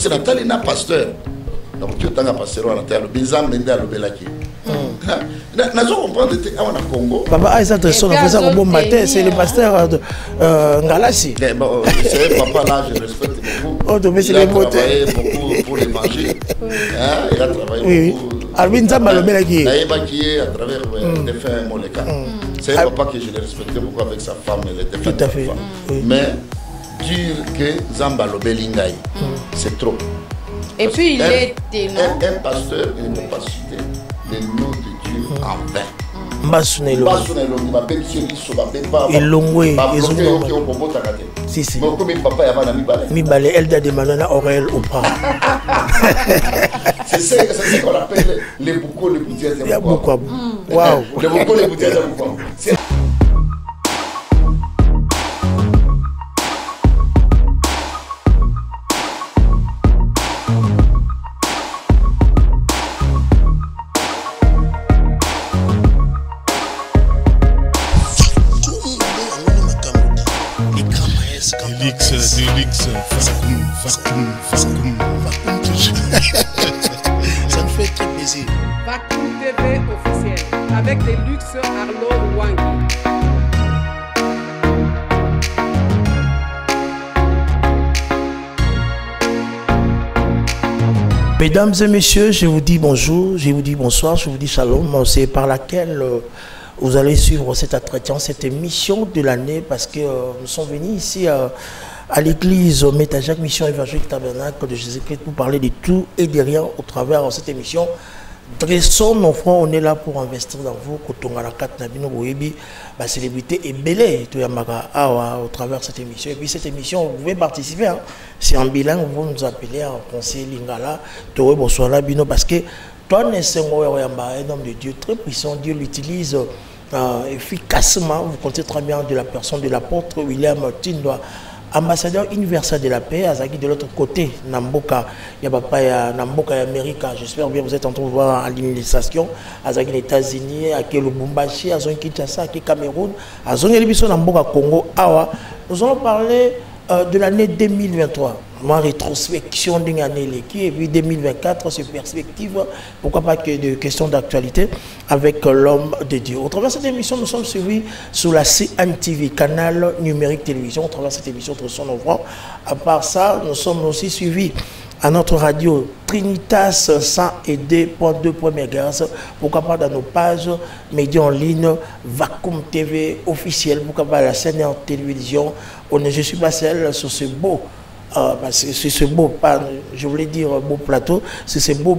C'est Nathalie na pasteur. Donc tu es un pasteur à Nathalie. Bizarre mende à l'obelaki. Nazo comprendre que on a Congo. Papa a ça de son fait ça au bon matin, c'est le pasteur Ngalassi. C'est papa là, je respecte beaucoup. Oh, mais c'est il a les beautés. travaillé beaucoup pour les manger. Il a travaillé beaucoup. Alvin Zamba le belaki. Il a maquillé à travers des fins Moleka. C'est un papa que je l'ai respecté beaucoup avec sa femme, elle était tout à fait. Mais dire que Zamba le Belingaï, c'est trop. Et puis il est ténor. Un pasteur, il ne peut pas citer le nom de Dieu en vain. Mbassunelo. Elongwe, si si. Mibale, Elda de Manana, Aurel Opa. C'est ce qu'on appelle les boucos, les boutières. Il y a beaucoup. Waouh. Les boucos, les boutières. Ça me fait très plaisir. Vakoum TV officiel avec des luxe Arlo Wangi. Mesdames et messieurs, je vous dis bonjour, je vous dis bonsoir, je vous dis shalom. C'est par laquelle vous allez suivre cet entretien, cette émission de l'année, parce que nous sommes venus ici à l'église Métajac, mission évangélique tabernacle de Jésus-Christ, pour parler de tout et de rien au travers de cette émission. Dressons nos fronts, on est là pour investir dans vous. Quand on a la carte Nabino Boyebi, la célébrité est belle au travers de cette émission. Et puis cette émission, vous pouvez participer. Hein. C'est en bilingue, vous nous appelez en conseil Lingala, Toré Boswala Bino, parce que toi, un homme de Dieu très puissant, Dieu l'utilise efficacement. Vous comptez très bien de la personne de l'apôtre William Tindwa, ambassadeur universel de la paix, Azaki de l'autre côté, Namboka, Namboka Amérique, j'espère bien vous êtes en train de voir à l'administration, Azaki les États-Unis, à Lubumbashi, à Zone Kinshasa, à Cameroun, à Zone Elibiso, Namboka Congo, Awa. Nous allons parler de l'année 2023, ma rétrospection d'une année qui et puis 2024, c'est perspective, pourquoi pas que de questions d'actualité avec l'homme de Dieu. Au travers de cette émission, nous sommes suivis sur la CNTV, canal numérique télévision, au travers de cette émission de son ouvrant. À part ça, nous sommes aussi suivis à notre radio Trinitas 102.2 MHz, pourquoi pas dans nos pages médias en ligne, Vakoum TV officiel, pourquoi pas la scène en télévision. Je ne suis pas seul sur ce beau, c'est ce beau, je voulais dire beau plateau, c'est ce beau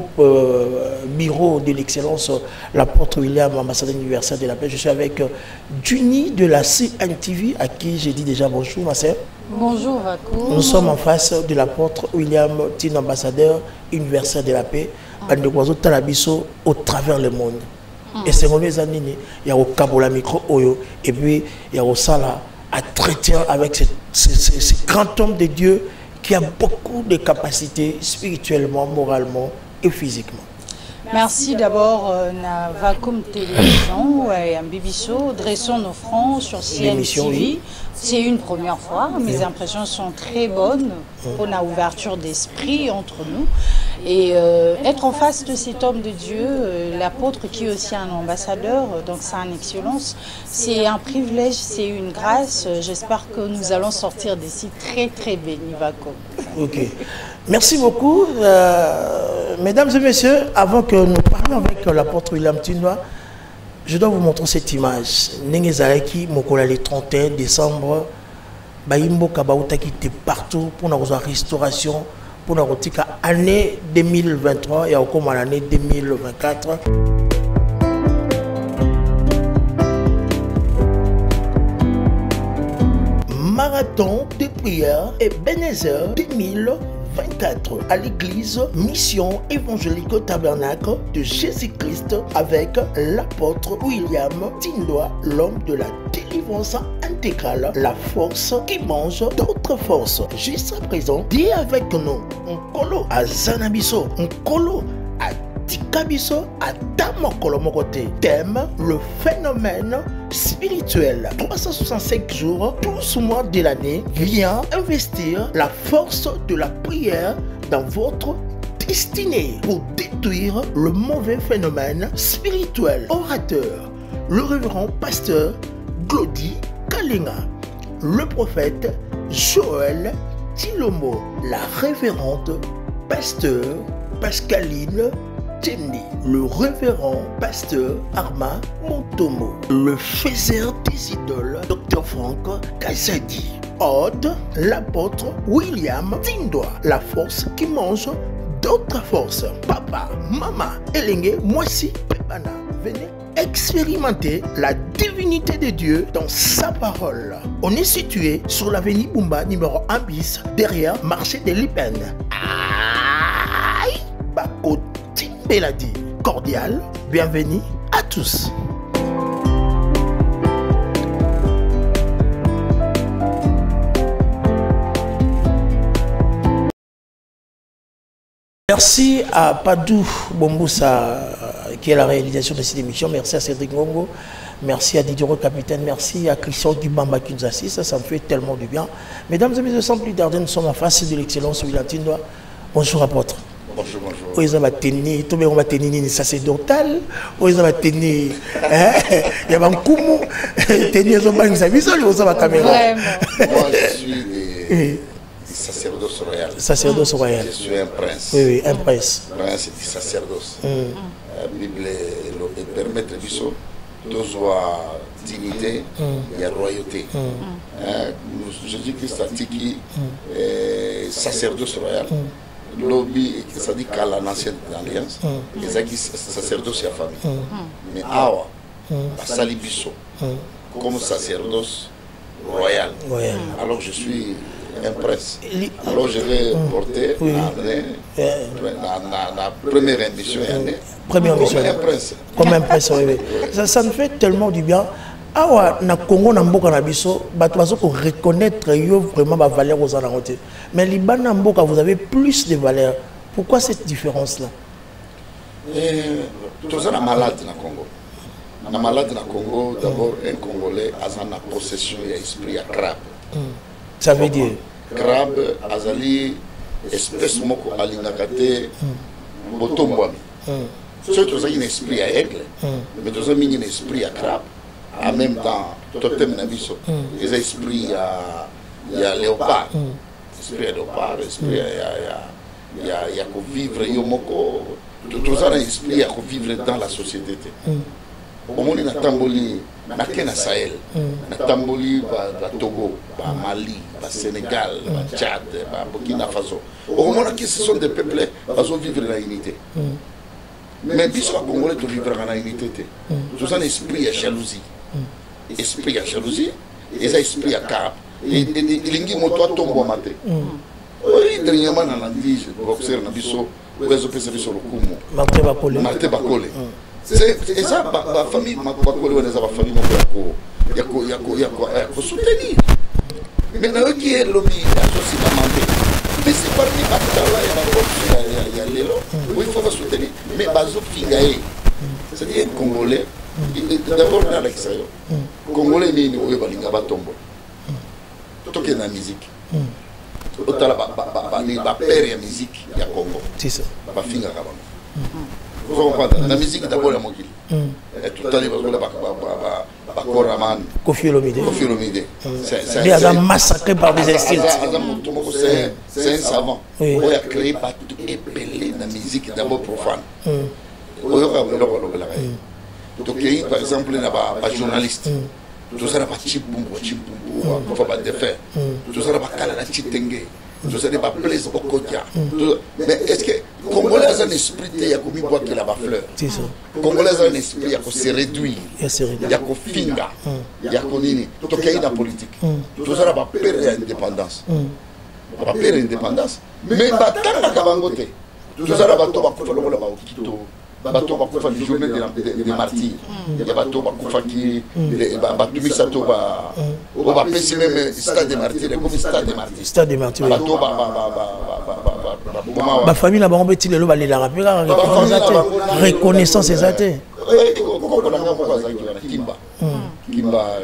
bureau de l'excellence, l'apôtre William, ambassadeur universel de la paix. Je suis avec Juni de la CNTV, à qui j'ai dit déjà bonjour, ma sœur. Bonjour Vakoum. Nous sommes en face de l'apôtre William Tin, ambassadeur universel de la paix, au travers le monde. Et c'est les années, il y a au Kabola micro Oyo, et puis il y a au Sala à traiter avec ce grand homme de Dieu qui a beaucoup de capacités spirituellement, moralement et physiquement. Merci d'abord à Vakoum Télévision et à Bibiso. Dressons nos fronts sur CNTV. C'est une première fois. Mes impressions sont très bonnes pour la ouverture d'esprit entre nous. Et être en face de cet homme de Dieu, l'apôtre qui est aussi un ambassadeur, donc c'est une excellence, c'est un privilège, c'est une grâce. J'espère que nous allons sortir d'ici très très bénis, Vakoum. Ok. Merci beaucoup. Mesdames et messieurs, avant que nous parlions avec l'apôtre William Tindwa, je dois vous montrer cette image. Nengezareki, Mokola, le 31 décembre, Baïmbo Kabaouta qui était partout pour la restauration, pour la année 2023 et encore l'année 2024. Marathon de prière et Ebenezer 2024 à l'église Mission évangélique tabernacle de Jésus-Christ avec l'apôtre William Tindwa, l'homme de la délivrance intégrale, la force qui mange d'autres forces. Juste à présent, dis avec nous, on colo à Zanabiso, on colo à Tikabiso, à Tamokolomokote. Thème, le phénomène spirituel. 365 jours, 12 mois de l'année, viens investir la force de la prière dans votre destinée pour détruire le mauvais phénomène spirituel. Orateur, le révérend pasteur Glody Kalinga, le prophète Joël Tilomo, la révérende pasteur Pascaline Tchemni, le révérend pasteur Arma Montomo, le faiseur des idoles Dr Franck Kazadi, Hôte, l'apôtre William Tindoa, la force qui mange d'autres forces. Papa, maman, Elenge, Moisi, Pepana, venez expérimenter la divinité de Dieu dans sa parole. On est situé sur l'avenue Bumba, numéro 1 bis, derrière marché de Lipen. Aïe! Bako Timbeladi. Cordial, bienvenue à tous. Merci à Padou Bomboussa qui est la réalisation de cette émission. Merci à Cédric Ngongo. Merci à Didier Capitaine. Merci à Christian Dubamba qui nous assiste. Ça me fait tellement du bien. Mesdames et messieurs, sans plus tarder, nous sommes en face de l'excellence William Tindoa. Bonjour apôtre. Bonjour, bonjour. Oui, ça va tenir. Tout le monde va tenir sacerdotal. Oui, ça va tenir. Il y a un coup. Tenir son banque, ça va caméra. Moi, je suis des sacerdoce royal. Sacerdoce royal. Je suis un prince. Oui, oui, un prince. Prince du sacerdoce. La Bible permet de dire dignité et royauté. Jésus-Christ a dit que sacerdoce royal. Lobby, ça dit qu'à l'ancienne alliance, les acquis sacerdoce et la famille. Mais awa, salibiso, comme sacerdoce royal. Alors je suis un prince. Alors je vais porter la première émission. Première émission. Comme un prince. Comme un prince, oui. Ça me fait tellement du bien. Awa na Congo na mboka na biso bato bazo ko reconnaître yo vraiment ba valeur aux alentours. Mais Liban na mboka vous avez plus de valeur. Pourquoi cette différence là? Tous la malade na Congo. Na malade na Congo d'abord un Congolais a na possession et esprit à crabe. Ça veut dire crabe azali espèce moko alingakate botombwami. C'est tous un esprit à aigle. Mais tous un mini esprit à crabe. En même temps, totem na biso, les esprits il y a léopard, esprit à léopard, esprit il y a qu'on vivre yo moko, tout ça un esprit à vivre dans la société. Au monde na tamboli na Kenya Sahel, na tamboli ba Togo, ba Mali, ba Sénégal, ba Tchad, ba Burkina Faso. Au monde qui ce sont des peuples qui vivre dans l'unité. Mais biso Congolais to vivre dans l'unité. Tout ça un esprit à jalousie. Esprit à jalousie et ça esprit à cap et lingi moto a tombo maté oui dernièrement on a dit boxeur na biso wezo pesa biso lokumu Martin Bakole c'est ça ba famille Bakole on a ba famille yako soutenir mais na qui est lobby associé demandé mais c'est parmi batala ya ya lelo il faut soutenir mais bazo fingaé c'est-à-dire Congolais. D'abord dans l'extérieur, Congolais ni oyo balinga batombo. Toke na musique. Otala ba père ya musique ya Congo. C'est ça. Ba finga ka bango. Vous comprenez? La musique d'abord la mokili. Et tout à l'heure ba Koraman. Kofi Olomide. Kofi Olomide. Il a massacré par des instants. C'est un savant. Il a créé pas tout épelé la musique d'abord profane. Donc, par exemple, il y a des journalistes. Tout ça, il y a des chibumbo, il faut pas défaire. Tout ça, il y a des kalana chitenge. Tout ça, il y a des plaies bokodia. Mais est-ce que Congolais a un esprit, il y a comme il boit qu'il a des fleurs. C'est ça. Congolais a un esprit, il y a qu'on se réduit. Il y a qu'on finga. Il y a qu'on nini. Donc, il y a une politique. Tout ça, il y a pas peur de l'indépendance. Il n'y a pas peur de l'indépendance. Mais il y a pas kabangote. Tout ça, il y a pas de bato bakufa la journée des martyrs. Il y a bato bakufa qui batumi sato ba pesi même stade des martyrs comme stade des martyrs. Stade des martyrs. Bato ba famille na bango beti lelo balela rapela reconnaissance exacte. Kimba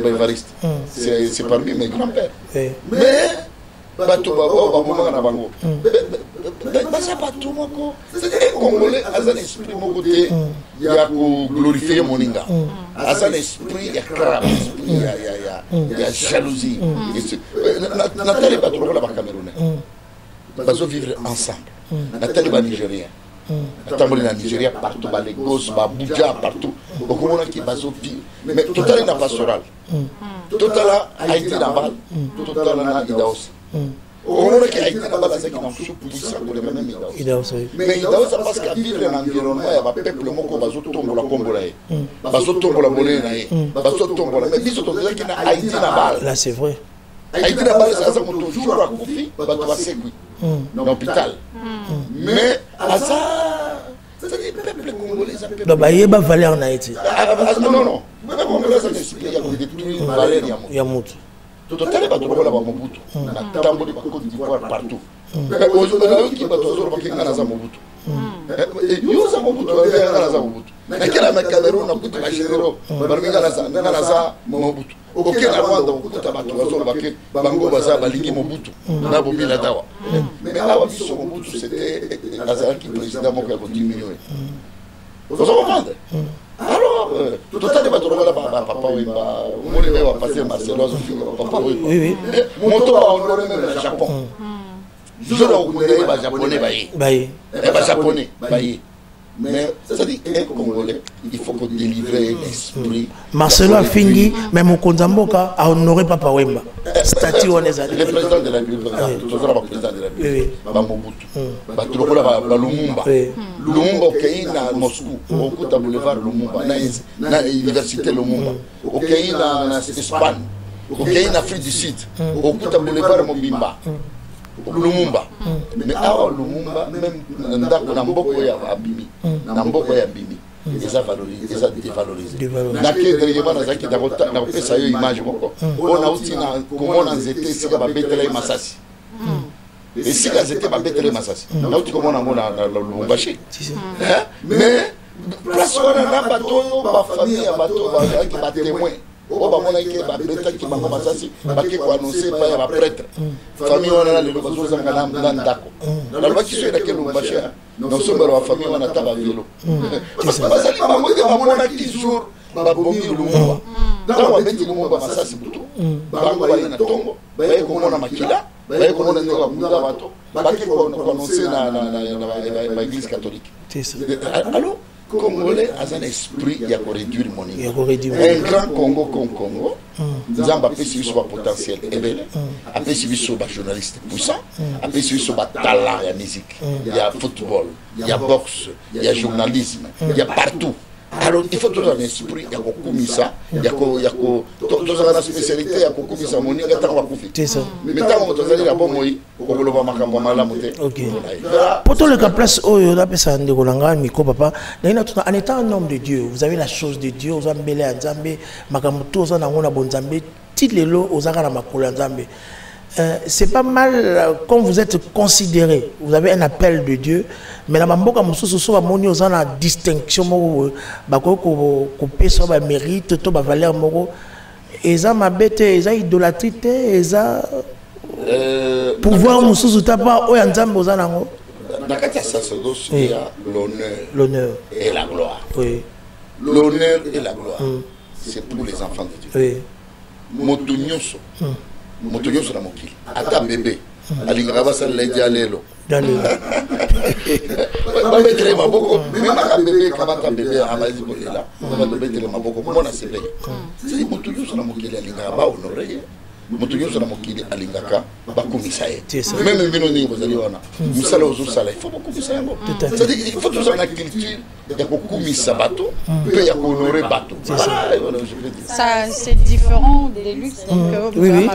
Evariste. C'est parmi mes grands-pères. Mais bato ba moment na bango. aza bato moko c'est-à-dire congolais aza na esprit moko te ya koglorifie moninga aza na esprit ya crabe esprit ya jalousie natali bato lokola bacamerounais bazovivre ensemble natali banigérien natamboli na Nigeria partout balagos babuja partout okomonaki bazovivre mais totali na pastoral totala Haïti na bal totala na Idaos on a qui a été là-bas dans un sous-puissant pour les mêmes Idaos. Mais Idaos, c'est parce qu'à vivre un environnement, il y a un peuple qui va tomber la Congola, va tomber la Bolée, va tomber la. Mais ils sont déjà qui n'a Haïti là-bas. Là, c'est vrai. Haïti là-bas, c'est ça qu'on toujours à Koufi, va tomber sécui dans l'hôpital. Mais à ça, c'est-à-dire le peuple congolais, ça peut. Donc, il y a pas valeur en Haïti. Non. Le peuple congolais, ça explique, il y a des détruits, valeur, il y a Moutou. Tout à l'heure, il y a Mobutu. Il y a Tamboli, Côte d'Ivoire, partout. Aujourd'hui, il y a Mobutu. Il y a Mobutu. Il y a Mobutu. Mais quel est le Cameroun, il y a Généraux, il y a Mobutu. Aucun Rwanda, il y a Mobutu. Bango Baza, Baligi Mobutu. Na Bobi Nadawa. Mais là, Mobutu, c'était Azaraki, président, qui a continué. Vous comprenez? Alors, tout à l'heure, papa, on va passer Marcelo, papa, oui. Mon tour, on aurait même le Japon. Je ne japonais, japonais, mais ça dit qu'un Congolais, il faut qu'on délivre l'esprit. Marcelo a fini, même au Konzamboka a honoré Papa Wemba. Statut on est allé. Le président de la République, le président de la République, Mobutu, Lumumba. Lumumba, au Kenya, à Moscou, au Kouta Boulevard Lumumba, à l'université Lumumba, au Kenya, en Espagne, au Kenya, en Afrique du Sud, au Kouta Boulevard Mobimba. Lumumba. Mais alors Lumumba, même dans Mboko ya Abimi, dans Mboko ya Abimi, ils ont valorisé, ils ont dévalorisé. Naké dernièrement dans Zaki Dakota, na opé ça yo image moko. On a aussi na comment on zété si ba betele Masasi. Et si la zété ba betele Masasi. Na uti comment on a Lumumba chez. Mais place on a bateau, ba famille ya bateau, ba témoin. On va montrer que les prêtres qui m'ont massacré, qui ont annoncé par les prêtres. Famille on a les besoins dans d'accord. La loi qui soit laquelle on va chercher, nous sommes dans la famille on a tabac vélo. Parce que ça dit maman que maman a 10 jours, ba bombi le monde. Dans la bête le monde massacre tout. Bango ba na tombo, ba ko mona makila, ba ko mona ndoka munda bato, ba qui ont annoncé na l'église catholique. Allô? Congolais a un esprit qui a réduire mon niveau. Un grand Congo comme Congo, nous avons un potentiel élevé, un journaliste puissant, un talent de musique, il y a football, il y a boxe, il y a journalisme, il y a partout. Alors il faut toujours un esprit, il y a beaucoup ça, il y a une spécialité, il y a beaucoup ça, mon niveau est ça. Mais tant que vous avez la bonne moïse, vous pouvez le faire. Pour tout le cas, place où on appelle ça Ndegolanga, Miko, papa, en étant un homme de Dieu, vous avez la chose de Dieu, vous avez Mbele Nzambe, Makamuto, vous avez Bonzambe, Tidlelo, vous avez Makula Nzambe. C'est pas mal quand vous êtes considéré, vous avez un appel de Dieu, mais la mamboka mususu so ba moni aux la distinction moko bako ko pesa ba mérite to ba valeur moko eza mabete eza idolâtrie eza pouvoir mususu tapa o ya nzambe ozana ngo dans le sacerdoce il y a l'honneur et la gloire. Oui. L'honneur et la gloire, c'est pour les enfants de Dieu. Oui. Motonyoso. Motonyoso na mokili. Ata bébé. Alingaka basala ledya lelo. Dalelo. Ba betre maboko. Même ka bébé kabata bébé abazi bolela. Ba betre maboko mona sebe. C'est motonyoso na mokili alingaka ba honorer. Motonyoso na mokili alingaka ba komisa ye. Même minoni bozali wana. Musala ozo sala. Il faut beaucoup komisa yango. C'est-à-dire il faut toujours la culture ya kokumisa bato, pe ya honorer bato. Ça c'est différent des luttes que oui.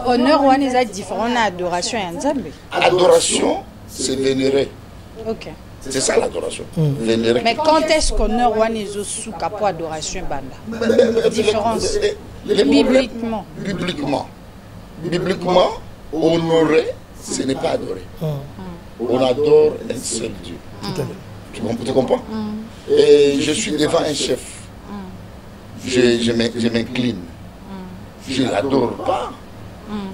Honneur one est différent d'adoration et nzambe. Adoration c'est vénérer. OK. C'est ça l'adoration. Vénérer. Mais quand est-ce qu'honneur one est sous capot adoration banda? Différence bibliquement. Bibliquement, honorer ce n'est pas adorer. On adore un seul Dieu. Tu comprends? Et je suis devant un chef. Je m'incline. Je ne l'adore pas.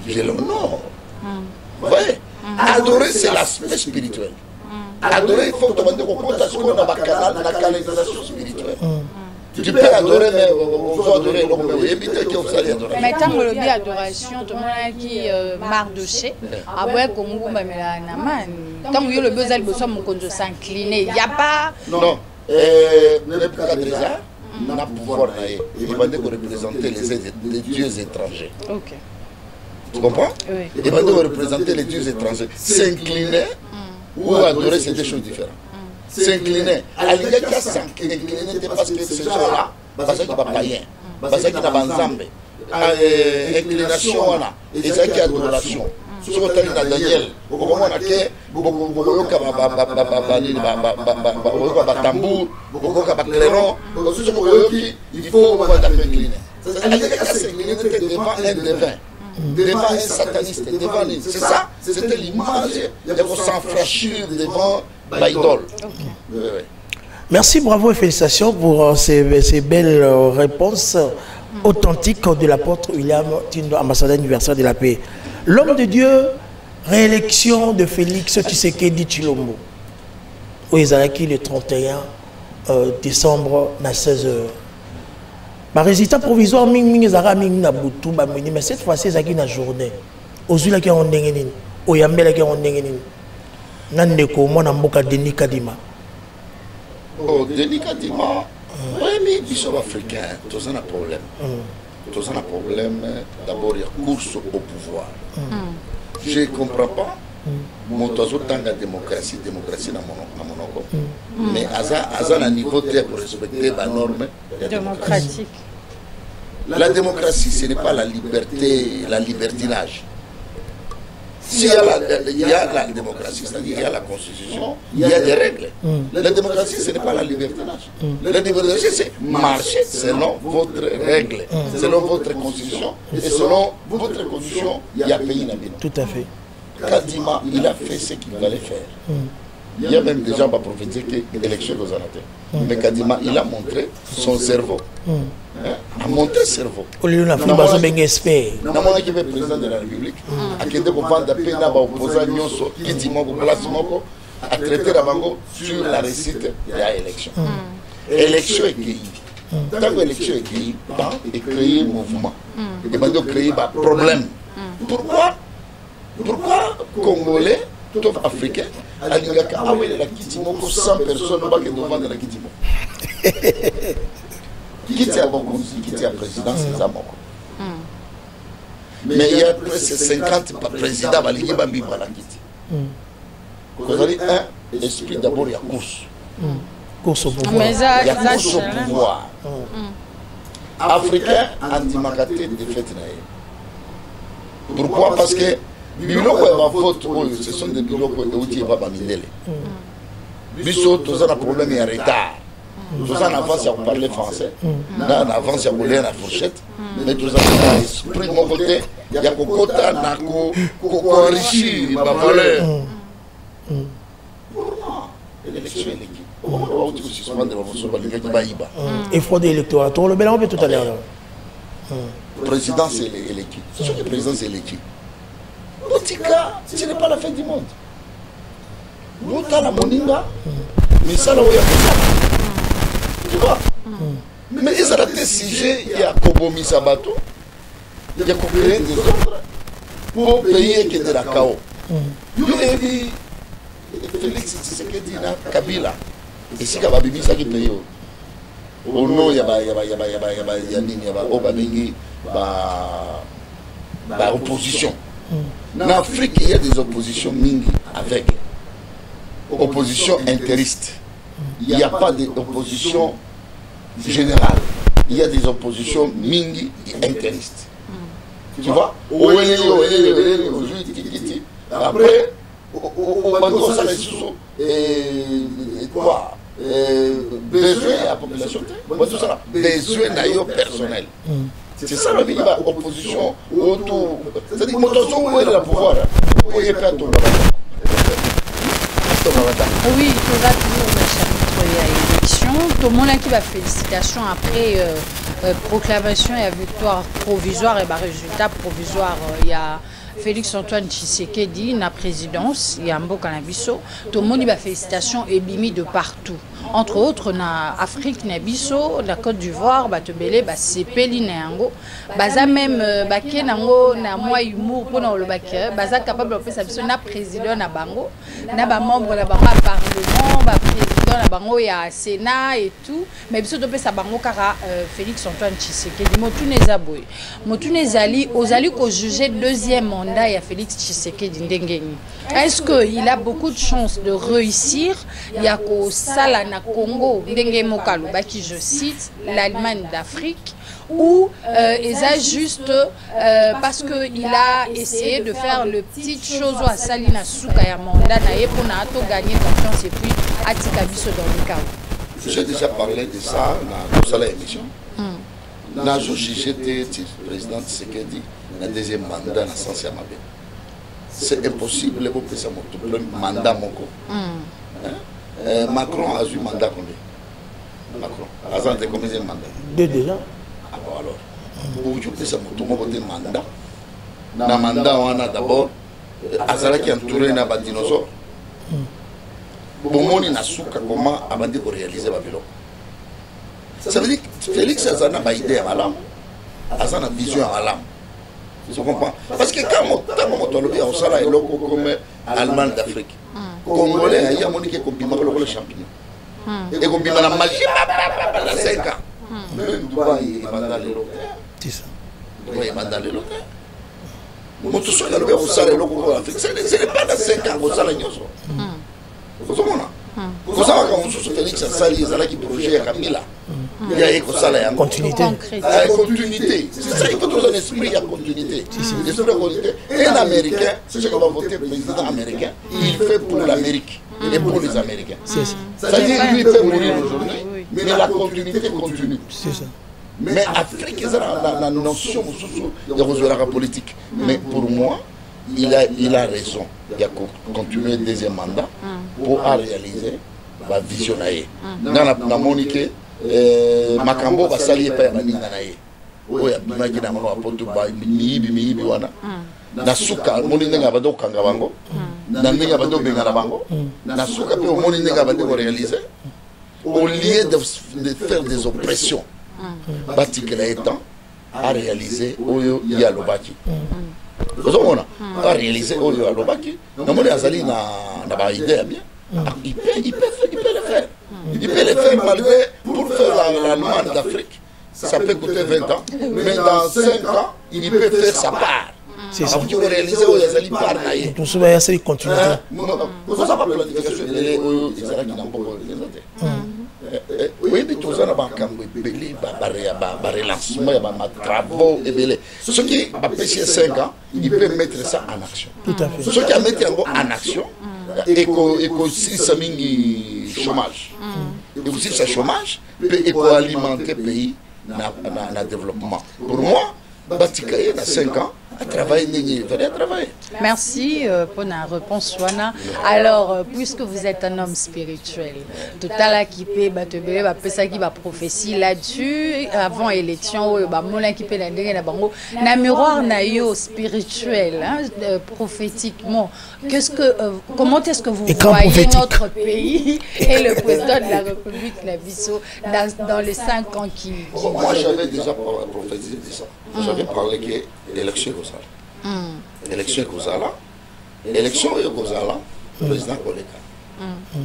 Je l'honore. Vous voyez? Adorer, c'est l'aspect spirituel. Adorer, il faut que tu demandes qu'on a la canalisation spirituelle. Tu peux adorer, mais on peut adorer. Mais tant que le bien adoration, tout le monde qui marque de chez, après, comme vous m'avez tant que le besoin de s'incliner, il n'y a pas. Non, Nebuchadnezzar n'a pouvoir il va représenter les dieux étrangers. Ok. Tu comprends? Oui. Il va représenter les dieux étrangers. S'incliner ou adorer, c'est deux choses différentes. S'incliner. Allié qui s'incliner parce que ces gens-là, parce qu'ils ne sont pas païens, parce qu'ils n'ont pas d'ensemble. Inclination, et c'est qui adoration. Sur le terrain de Daniel, on a que tambour, il faut s'incliner. Devant un devin, devant un sataniste, devant lui. C'est ça, c'était l'image de s'enfranchir devant l'idole. Merci, bravo et félicitations pour ces belles réponses authentiques de l'apôtre William Tindo, ambassadeur universel de la paix. L'homme de Dieu, réélection de Félix Tshisekedi Tshilombo. Au Ezalaki le 31 décembre à 16h. Le résultat provisoire, mais cette fois-ci, c'est une journée. Aux yeux qui ont déngéné, aux yambela qui ont déngéné. Nandeko, moi, Namboka Denis Kadima. Oh, Denis Kadima, oui, mais ils sont africains, tous ont un problème. Tous ont un problème, d'abord, il y a course au pouvoir. Je ne comprends pas. Mon oiseau tant la démocratie dans mon mais à un niveau pour respecter les normes Démocratique. La démocratie, ce n'est pas la liberté, la libertinage. S'il y a la démocratie, c'est-à-dire il y a la constitution, il y a des règles. La démocratie, ce n'est pas la libertinage. La démocratie, c'est marcher selon votre règle, selon votre constitution. Et selon votre constitution, il y a pays dans le Tout à fait. Kadima, il a fait ce qu'il fallait faire. Il y a même des gens qui prophétiser que l'élection aux Anatées. Mais Kadima, il a montré son cerveau. A montré le cerveau. Au lieu de la fondation Benguespé. Dans mon équipe président de la République, à qui devons vendre la peine à opposants qui dit mon place à traiter la bango sur la réussite de l'élection. L'élection est créée. Tant que l'élection est créée, il crée un mouvement. Il va créer un problème. Pourquoi Congolais, tout Africains, à l'Ingaka, ah oui, la Kitimoko, 100 personnes qui devant de la Kitimo. Qui est à Boko, qui est à président, c'est ça, Boko. Mais il y a presque 50 présidents à l'Ingaka, qui sont à la Kiti. Vous avez un esprit d'abord, il y a course. Course au pouvoir. Mais il y a course au pouvoir. Africain, anti-Makate, défaite. Pourquoi? Parce que ce sont des biloko qui vont pas mindele. Biso, tous un problème et en retard. Tous en avance à parler français. En avance à rouler la fourchette. Mais tous en esprit de mon côté, il y a Kokota, Nako, enrichir ma valeur. L'élection est l'équipe. Et fraude électorale. On le mélange tout à l'heure. Le président, c'est l'équipe. Le président, c'est l'équipe. Botika, ce n'est pas la fin du monde. Bota la moninga, mais ça, là où il y a ça. Tu vois? Mais ils ont raté sujet, il y a Kobomi Sabato, il y a coopéré des autres pour payer que de la KO. Il y a dit, Félix Tshisekedi na Kabila, et si Kababibi ça qui paye. Au nom, il y a opposition. En Afrique, il y a des oppositions mingi avec opposition interiste. Il n'y a pas d'opposition générale. Il y a des oppositions mingi et interistes. Tu vois? Après, besoin à la population, besoin d'ailleurs personnel. C'est ça la opposition autour. C'est-à-dire que où est le pouvoir? Où est le pouvoir? Oui, il va toujours chapitre élection. Tout le monde qui va félicitations après proclamation et victoire provisoire et résultat provisoire. Il y a Félix Antoine Tshisekedi na présidence ya mboka na biso to moni ba félicitations ebimi de partout. Entre autres na Afrique na biso, la Côte d'Ivoire ba tebele ba sepeli na yango, baza même baké nango na moi humour pona le baké, baza capable de faire ça na président na bango, na ba membre na bango parlement, ba président na bango ya Sénat et tout, mais biso to pe sa bango kara Félix Antoine Tshisekedi motune zaboy. Motune zali ozali ko juger deuxième mandat ya Félix Tshisekedi ndengeni. Est-ce qu'il a beaucoup de chances de réussir? Il y a qu'au Sala na Congo, qui je cite, l'Allemagne d'Afrique, ou il a juste parce qu'il a essayé de faire le petit chose à Salina Souka ya mandat na pour na gagner confiance et puis à Tikabiso dans le cas. J'ai déjà parlé de ça dans la émission. Dans j'étais président de Tshisekedi, le deuxième mandat dans sens Yamabe. C'est impossible pour que ça me mandat mon co. Macron a eu mandat combien? Macron a eu combien de mandats? 2 déjà. Ah bon alors. Pour que ça me mandat. Dans le mandat on a d'abord Azala qui entouré na ba dinosaure. Bomoni na souka comment abandi pour réaliser ba vélo. Ça veut dire que Félix Azana a idée à Malam, Azana vision à Malam. Je comprends. Parce que quand on a au salaire comme Allemagne d'Afrique, Congolais, il y a mon qui combine le champignon. Et combine la magie, la 5 ans. Même Dubaï, il va dans les locaux. C'est ça. Dubaï, il va dans les locaux. Mon tout ce qu'il y a au salaire en Afrique, ce n'est pas dans 5 ans au salaire. Vous savez, vous savez quand on se Félix a sali, il y a qui projet à Camilla. Il y a un salaire. Continuité. Continuité. C'est ça, il faut toujours un esprit, il y a continuité. L'esprit de continuité. Et un Américain, c'est ce qu'on va voter président américain, il fait pour l'Amérique et pour les Américains. C'est-à-dire qu'il peut mourir aujourd'hui, mais la continuité continue. C'est ça. Mais Afrique, c'est la notion de la politique. Mais pour moi, il a raison. Il a continué le deuxième mandat pour réaliser la vision. Dans la monique, Makambo va s'allier par la ligne. Oya bimaki na mama poto ba miyibi wana na suka moni nenga bado kanga bango na nenga bado benga na bango na suka pe moni nenga bado réaliser au lieu de faire des oppressions batikela étant à réaliser oyo ya lobaki ozomona à réaliser oyo ya lobaki na moni azali na ba idée bien il peut le faire. Il peut le faire malgré pour faire l'Allemagne d'Afrique. Ça peut coûter 20 ans, mais dans 5 ans, il peut faire sa part. C'est ça. Tu peux réaliser où il y a part naïe. Tout ça va essayer de continuer. Vous savez pas planification de l'année où il y a qui n'ont pas organisé. Oui, mais tout ça n'a pas cambré, belé, relancement, il y a travaux et belé. Ce qui a pêché 5 ans, il peut mettre ça en action. Tout à fait. Ce qui a mis en action, et aussi ça mingi chômage. Et aussi ce chômage peut alimenter le pays dans le développement. Pour moi, Batikaye, dans 5 ans, à travailler, il va travailler. Merci pour la réponse, Wana. Alors, puisque vous êtes un homme spirituel, tout à l'heure qui peut ça qui va prophétie là-dessus, avant l'élection, mon qui peut la bango, na miroir na yo spirituel, prophétiquement. Comment est-ce que vous voyez notre pays et le président de la République Nabiso dans les 5 ans qui moi, j'avais déjà prophétisé de ça. J'avais parlé que l'élection est l'élection est l'élection est le président Koleka.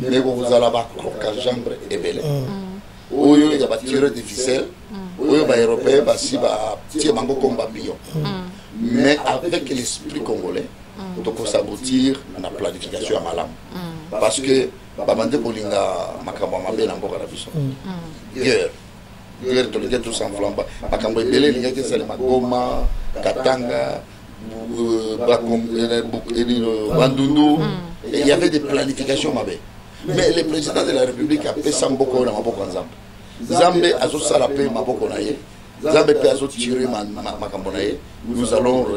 Mais vous allez avoir un jambe et belé. Il y a tiré des ficelles. Il y a des Européens qui tirent comme papillon. Mais avec l'esprit congolais, il faut s'aboutir à la planification à Malam. Parce que Babande Bolinga, Makamba Mabé, Namboka Rabiso. Guerre. Guerre, tout ça en flambant. Makamba Belé, il y a des Goma, Katanga. Bandundu, il y avait des planifications. Mais le président de la République a fait ça beaucoup dans Maboko Nzambe. Nzambe a fait ça la paix Maboko Naye. Nzambe a fait tirer Makambonaye. Nous allons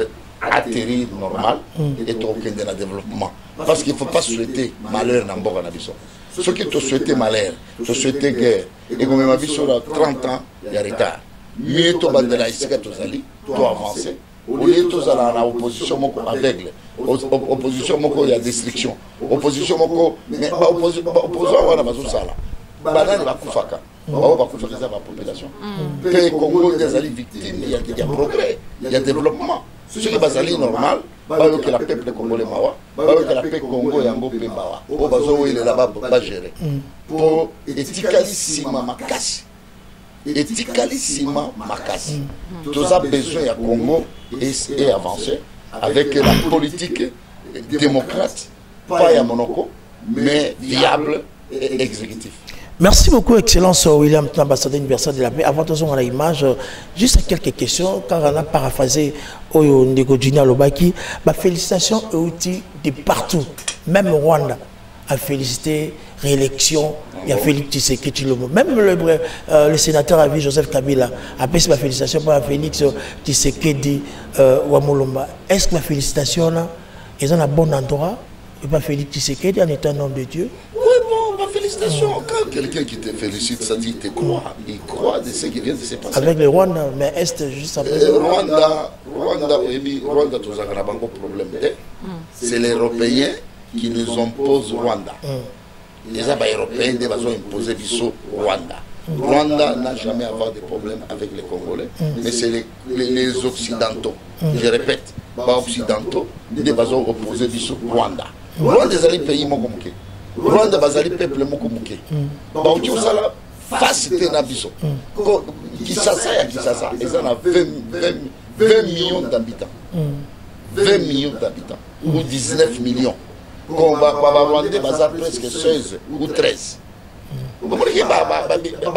atterrir normal et toquer dans le développement. Parce qu'il ne faut pas souhaiter malheur dans Maboko Nabiso. Ceux qui te souhaitent malheur, te souhaitent guerre, et comme ma vie sur 30 ans, il y a retard. Mieux tu vas de la ici, tu vas avancer. au lieu de la opposition aveugle, opposition il y a destruction, opposition mais opposant on a pas tout ça là. Banane va kufaka, va kufaka la population. Le Congo des alliés victimes, il y a progrès, il y a développement. Ce qui est basali normal, que la peuple congolais mawa, que la peuple Congo yango pe mawa. Au bazo il est là-bas pas gérer. Pour éthiquement makasi. Éthiquement makasi. Tous a besoin à Congo et avancer avec la politique démocrate, pas à Monaco, mais viable et exécutif. Merci beaucoup, Excellence William, ambassadeur universel de la paix. Avant de voir l'image, juste quelques questions, car on a paraphrasé au Ndeko Junior Lobaki. Félicitations et outils de partout, même au Rwanda a félicité réélection, il y a Félix Tshisekedi Tshilombo. Même le sénateur à vie Joseph Kabila a fait ma félicitation pour Félix Tshisekedi Wamulomba. Est-ce que ma félicitation là, ils ont un bon endroit, et pas Félix Tshisekedi en étant un homme de Dieu? Félicitations. Quand quelqu'un qui te félicite, ça dit qu'il croit. Il croit de ce qui vient de se passer. Avec le Rwanda, mais Est, juste après. Rwanda, tout ça, un problème. C'est les Européens qui nous imposent Rwanda. Les Européens devraient imposer Bissau Rwanda. Rwanda n'a jamais avoir de problème avec les Congolais, mais c'est les Occidentaux. Je répète, pas Occidentaux, devraient opposer Bissau Rwanda. Rwanda, c'est un pays mokomoké. Rwanda bazali peuple moko muke. Ba uti osala facilité na biso. Kisasa ya Kisasa, ils en a 20 millions d'habitants. 20 millions d'habitants ou 19 millions. Quand ba Rwanda baza presque 16 ou 13. Ba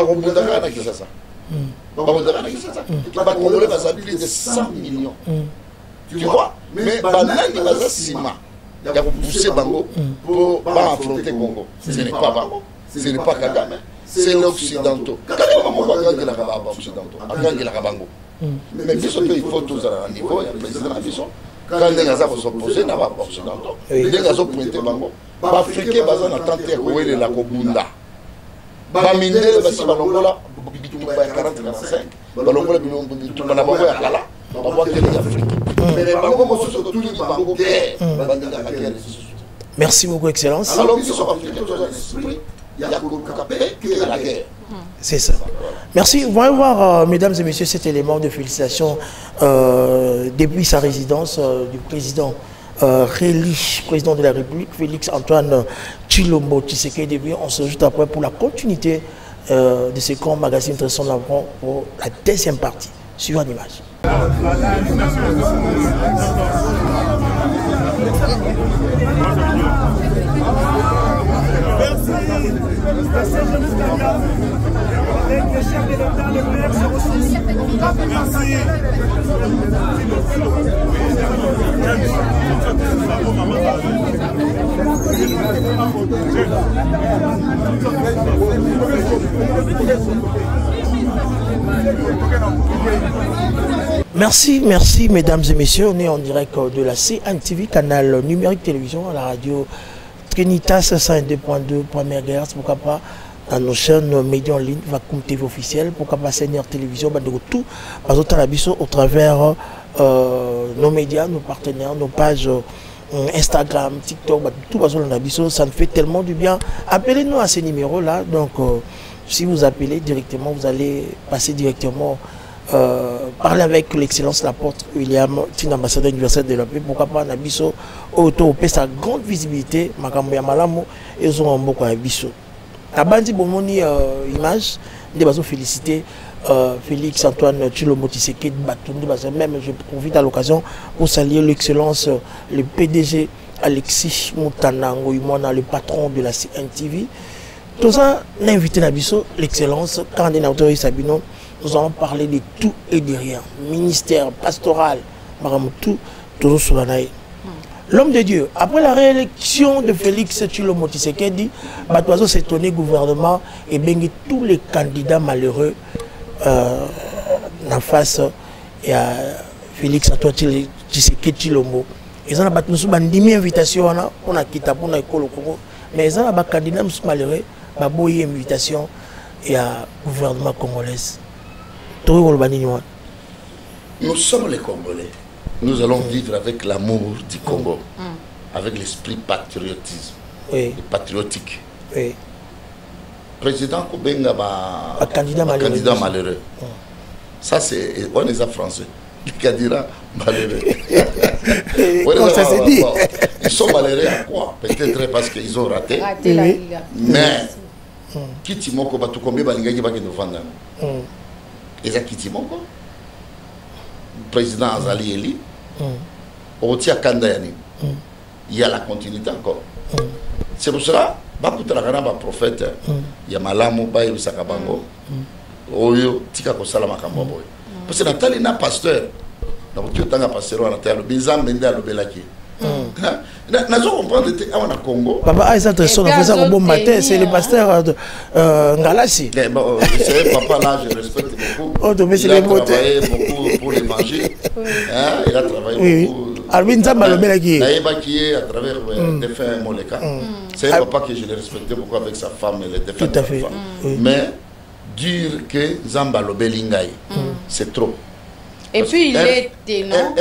komunda na Kisasa. Ba komunda na Kisasa. Ba Congolais baza plus de 100 millions. Tu vois? Mais banani baza sima. Il y a poussé Bango pour pas affronter Congo. Ce n'est pas Bango, ce n'est pas Kagame, c'est l'Occidentaux. Kagame est Occidentaux. Mais il faut tous à un niveau, il y a le président de la mission. Quand les gens vont s'opposer, il n'y a pas d'Occidentaux. Les gens vont pointer Bango. Les Africains vont tenter de jouer la Kobunda. Les Mindés, les Balongola, 40-45, Balongola, on voit que les Africains. Merci beaucoup, Excellence. C'est ça. Merci. Vous allez voir, mesdames et messieurs, cet élément de félicitations depuis sa résidence du président réélu, président de la République, Félix Antoine Tshilombo Tshisekedi. On se joue après pour la continuité de ce grand magazine très sombre pour la deuxième partie. Suivant l'image. Merci, merci mesdames et messieurs. On est en direct de la CNTV, canal numérique télévision, à la radio Trinitas 102.2 MHz. Pourquoi pas dans nos chaînes médias en ligne, Vakum TV officiel, pourquoi pas Seigneur Télévision, tout, au travers nos médias, nos partenaires, nos pages Instagram, TikTok, tout, ça nous fait tellement du bien. Appelez-nous à ces numéros-là. Donc, si vous appelez directement, vous allez passer directement parler avec l'excellence l'apôtre William, ambassadeur universel de la paix. Pourquoi pas Nabiso auto sa grande visibilité, Makambo ya malamu et ont un beaucoup à Biso. Abandi Bomoni image, nous devons féliciter Félix Antoine Tshilombo Tshisekedi Batondi. Même je profite à l'occasion pour saluer l'excellence, le PDG Alexis Moutanango, le patron de la CNTV. Tout ça, on a invité Nabiso, l'excellence, quand on a autorisé Sabino. Nous allons parler de tout et de rien. Ministère, pastoral, tout, toujours sur la naïe. L'homme de Dieu, après la réélection de Félix Tshilombo Tshisekedi, Batoiseau s'est étonné gouvernement et bien tous les candidats malheureux en face à Félix Antoine Tshisekedi Tshilombo. Ils ont une invitation pour quitter pour l'école au Congo, mais ils ont un candidat malheureux, une invitation à gouvernement congolais. Nous sommes les Congolais. nous allons vivre avec l'amour du Congo, avec l'esprit patriotisme et patriotique. Oui. Président Kobenga, un candidat malheureux. Ça, c'est. On est français. Le candidat malheureux. Comment ça se dit? Ils sont malheureux à quoi? Peut-être parce qu'ils ont raté. la Liga. Mais, Kitimoko, tout combien Balingaki va nous vendre? Et Kitimoko, président Azali Eli, Otia Kandayani. Il y a la continuité encore. C'est pour cela, Bakoutragana, prophète, il y a Malamu, Baye Sakabango, Oyo, Tika Kosala Makamboboy. Parce que Nathalie n'a pasteur. Donc, tu as un pasteur, on a été à l'obézam, Mende à l'obélaki. Nazo comprendre que on a Congo. Papa Aïssa Tresson, on faisait un bon matin, c'est le pasteur Ngalassi. C'est papa là, je respecte beaucoup. Il a travaillé beaucoup pour les manger. Il a travaillé beaucoup. Alvin Zamba le Belaki. Naïba qui est à travers des fins Moleka. C'est un papa que je l'ai respecté beaucoup avec sa femme et les défunts. Tout à fait. Mais dire que Zamba le Belingaï, c'est trop. Et puis il est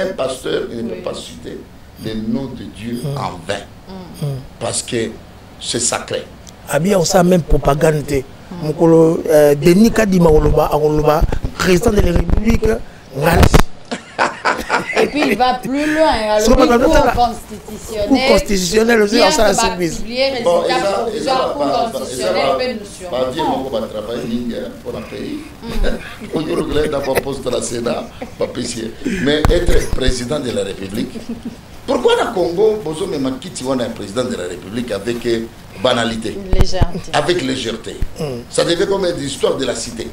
un pasteur, il ne peut pas citer le nom de Dieu en vain. Parce que c'est sacré. Abia on sait même propagande. Mokolo Denis Kadima Oloba, président de la République, Ngalassi. Et puis il va plus loin, alors le cours constitutionnel. Cours constitutionnel aussi, on s'en service. Bon, résultat cours constitutionnel peut nous surprendre. On va travailler pour la pays. On va d'abord poste à la Sénat, mais être président de la République. Pourquoi le Congo, Bozo Memakiti, on a un président de la République avec banalité, avec légèreté. Ça devait comme une histoire de la cité.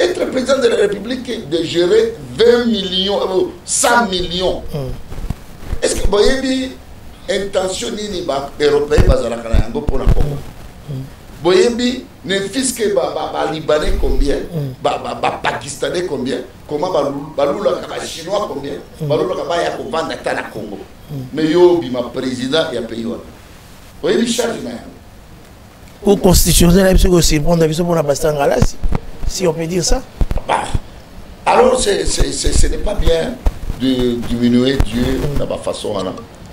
Être président de la République, de gérer 20 millions, 100 millions. Est-ce que vous voyez l'intention des Européens pour le Congo? Vous voyez ne fils que les Libanais combien, les Pakistanais combien, comment les Chinois combien, les vendre à Congo. Mais yo, ma président et un pays. Vous voyez, charge. Au constitutionnel, il aussi prendre pour la Bastille Ngalassi, si on peut dire ça. Alors, ce n'est pas bien de diminuer Dieu de la façon.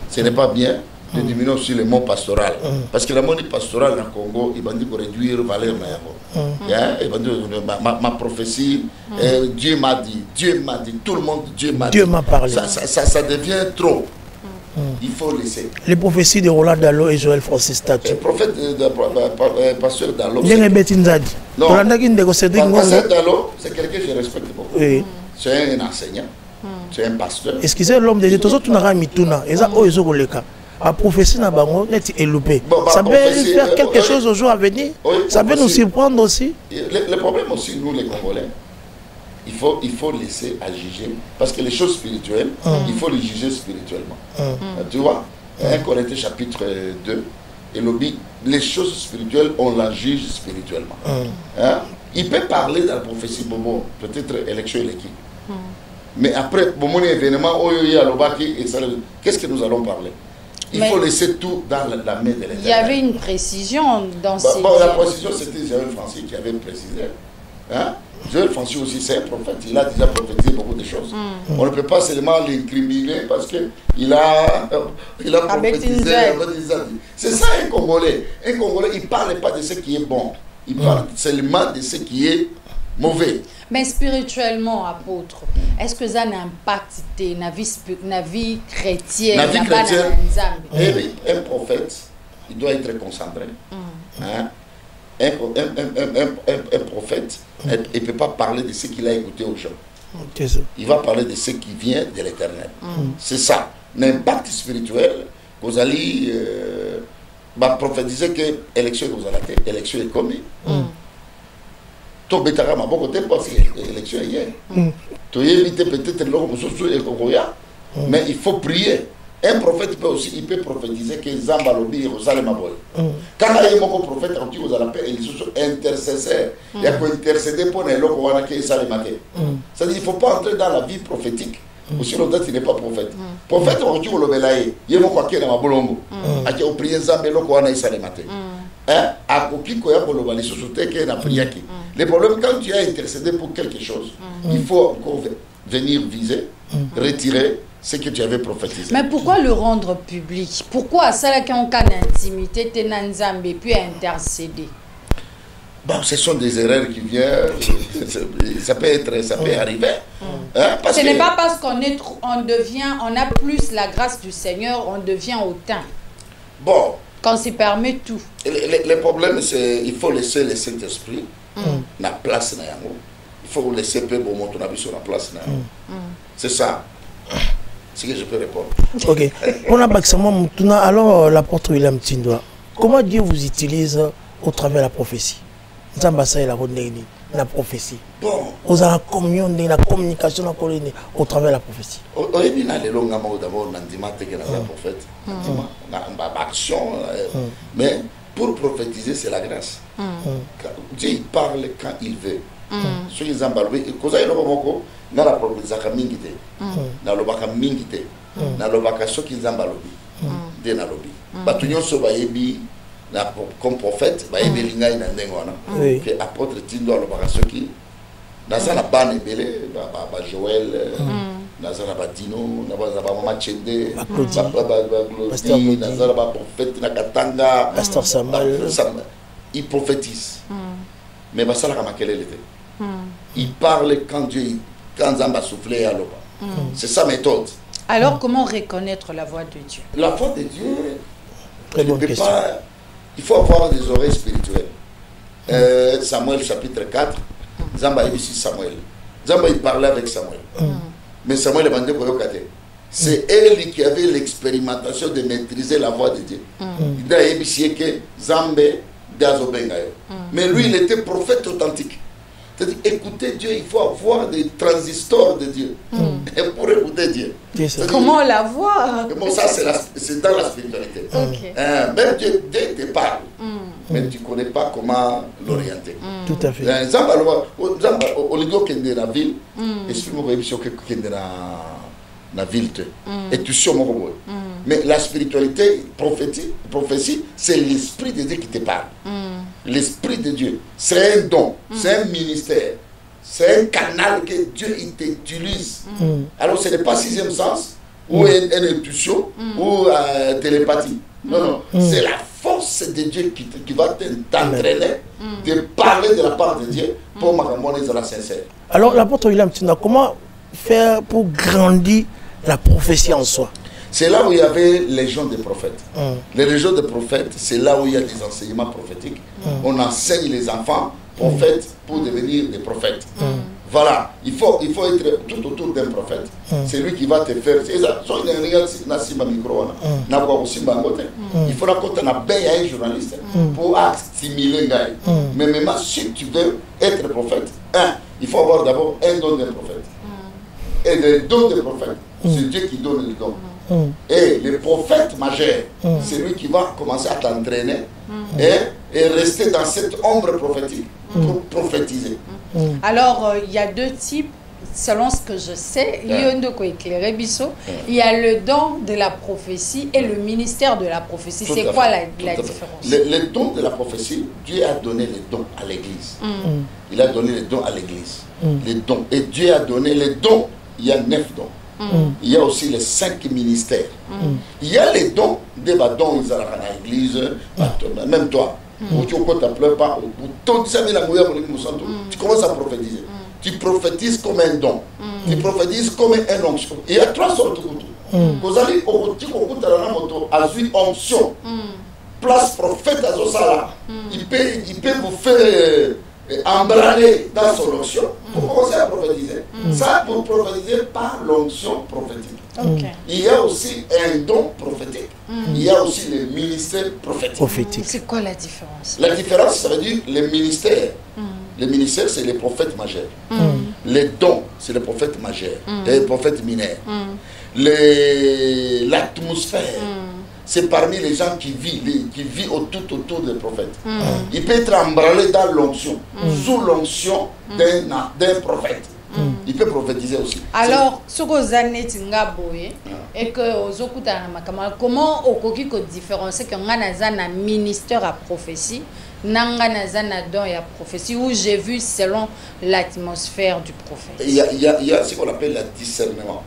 Ce n'est pas bien de diminuer aussi le mot pastoral. Parce que le mot pastoral dans le Congo, il va dire pour réduire la valeur. Ma prophétie, Dieu m'a dit, tout le monde, Dieu m'a parlé. Ça devient trop. Il faut laisser. Les prophéties de Roland Dallot et Joël Francis Tatu. Le prophète pasteur Dallot. Non, pasteur Dallot, c'est quelqu'un que je respecte beaucoup. Oui. C'est un enseignant, c'est un pasteur. Excusez l'homme des États, tout n'a mituna. Et ça, la prophétie n'a pas été élevée. Ça peut faire quelque chose au jour à venir. Ça peut nous surprendre aussi. Le problème aussi, nous les Congolais, il faut laisser à juger. Parce que les choses spirituelles, il faut les juger spirituellement. Tu vois, 1 Corinthiens chapitre 2, et les choses spirituelles, on la juge spirituellement. Il peut parler dans la prophétie, peut-être élection et l'équipe. Mais après, mon événement, qu'est-ce que nous allons parler? Il faut laisser tout dans la main de l'Éternel. Il y avait une précision dans ces... La précision, c'était Joël Francis qui avait précisé. Joël Francis aussi, c'est un prophète. Il a déjà prophétisé beaucoup de choses. On ne peut pas seulement l'incriminer parce qu'il a prophétisé. C'est ça un Congolais. Un Congolais, il ne parle pas de ce qui est bon. Il parle seulement de ce qui est mauvais. Mais spirituellement, apôtre, est-ce que ça a un impact dans la vie chrétienne? La vie chrétienne, un prophète, il doit être concentré. Un prophète, il ne peut pas parler de ce qu'il a écouté aux gens. Il va parler de ce qui vient de l'Éternel. C'est ça. L'impact spirituel, vous allez prophétiser que l'élection est commise. Tobetara ma beaucoup de parce que l'élection hier. Tu éviter peut-être le mais il faut prier. Un prophète peut aussi, il peut prophétiser que Zamba Lobi Rosalem Aboy. Quand il y a un prophète qui vous a la paix, ils sont intercesseurs. Il y a quoi intercéder pour les locaux wana qui salemate. C'est-à-dire il ne faut pas entrer dans la vie prophétique. Aussi longtemps qu'il n'est pas prophète. Prophète on dit le belaye, il y a mon quoi qui est dans ma bolongo. A qui au prier Zamba loko wana salemate. À qui quoi pour le bali société qui est na prière qui. Le problème quand tu as intercédé pour quelque chose, il faut encore venir viser, retirer ce que tu avais prophétisé. Mais pourquoi le rendre public? Pourquoi ça là qu'on a intimité, tenanzambe et puis intercéder? Bon, ce sont des erreurs qui viennent, ça peut arriver. Hein, parce ce n'est que, pas parce qu'on on a plus la grâce du Seigneur, on devient hautain. bon, Quand se permet tout. le problème, c'est qu'il faut laisser le Saint-Esprit la place. Il faut laisser peu bon monter sur la place. C'est ça. C'est ce que je peux répondre. Ok. On a alors l'apôtre William Tindwa. Comment Dieu vous utilise au travers de la prophétie? La prophétie. Bon. Vous avez la communion, la communication au travers de la prophétie. Mais pour prophétiser, c'est la grâce. Dieu il parle quand il veut. Ce qui est embalé, cause il y a la prophétie mingite, na lobaka mingite, na lobaka ce qui est embalé, de na lobi. Batunyo so baebi comme prophète, baebi lingai na ndengwana. Que apôtre Tindo lobaka ce qui, na ça la bane belé, ba Joël, na ça la ba Dino, na ba Mama Chende, ba Glody, na ça la ba prophète na Katanga, Pasteur Samuel. Il prophétise. Mais bah ça la kamakele était. Il parle quand Dieu, quand Zamba soufflait à l'eau. C'est sa méthode. Alors comment reconnaître la voix de Dieu? La voix de Dieu, Très bonne question. Il faut avoir des oreilles spirituelles. Samuel chapitre 4, Zamba ici Samuel. Zamba il parlait avec Samuel. Mais Samuel est bandé pour le. C'est elle qui avait l'expérimentation de maîtriser la voix de Dieu. Il a dit que Zambé d'Azobengayo. Mais lui, il était prophète authentique. C'est-à-dire, écouter Dieu, il faut avoir des transistors de Dieu. Et pour écouter Dieu. Comment la voir? Bon, ça, c'est dans la spiritualité. Même Dieu te parle. Mais tu ne connais pas comment l'orienter. Tout à fait. Au lieu de la ville, explique-moi que la ville. Et tu sais mon. Mais la spiritualité, prophétie, c'est l'esprit de Dieu qui te parle. L'esprit de Dieu, c'est un don, c'est un ministère, c'est un canal que Dieu utilise. Alors ce n'est pas sixième sens, ou une intuition, ou télépathie. Non, c'est la force de Dieu qui va t'entraîner de parler de la part de Dieu pour m'accompagner de la sincère. Alors l'apôtre William Tindwa, comment faire pour grandir la prophétie en soi? C'est là où il y avait les légions des prophètes. Les légions des prophètes, c'est là où il y a des enseignements prophétiques. On enseigne les enfants prophètes pour devenir des prophètes. Voilà, il faut être tout autour d'un prophète. C'est lui qui va te faire. C'est ça. Il faut raconter un journaliste pour stimuler. Mais même si tu veux être prophète, il faut avoir d'abord un don d'un prophète. Et le don des prophètes, c'est Dieu qui donne le don. Et le prophète majeur, c'est lui qui va commencer à t'entraîner et rester dans cette ombre prophétique pour prophétiser. Alors, il y a deux types, selon ce que je sais. Il y a le don de la prophétie et le ministère de la prophétie. C'est quoi la différence? Le don de la prophétie, Dieu a donné les dons à l'Église. Il a donné les dons à l'Église. Les dons. Et Dieu a donné les dons, il y a 9 dons. Il y a aussi les 5 ministères. Il y a les dons, des dons ils ont à l'église, même toi. Tu ne pas, tu commences à prophétiser. Tu prophétises comme un don. Tu prophétises comme un onction. Il y a 3 sortes de coups. Vous allez au onction. Place prophète à Zosala. Il peut vous faire embraler dans son onction pour commencer à prophétiser. Ça, pour prophétiser par l'onction prophétique. Il y a aussi un don prophétique. Il y a aussi le ministère prophétique. C'est quoi la différence? La différence, ça veut dire le ministère. Le ministère, c'est les prophètes majeurs. Les dons, c'est les prophètes majeurs. Et les prophètes mineurs. L'atmosphère. C'est parmi les gens qui vivent autour des prophètes. Il peut être emballé dans l'onction, sous l'onction d'un prophète. Il peut prophétiser aussi. Alors, ce que vous avez dit, et que comment on peut différencier qu'un ministère à prophétie, un don à prophétie, où j'ai vu selon l'atmosphère du prophète? Il y a ce qu'on appelle le discernement.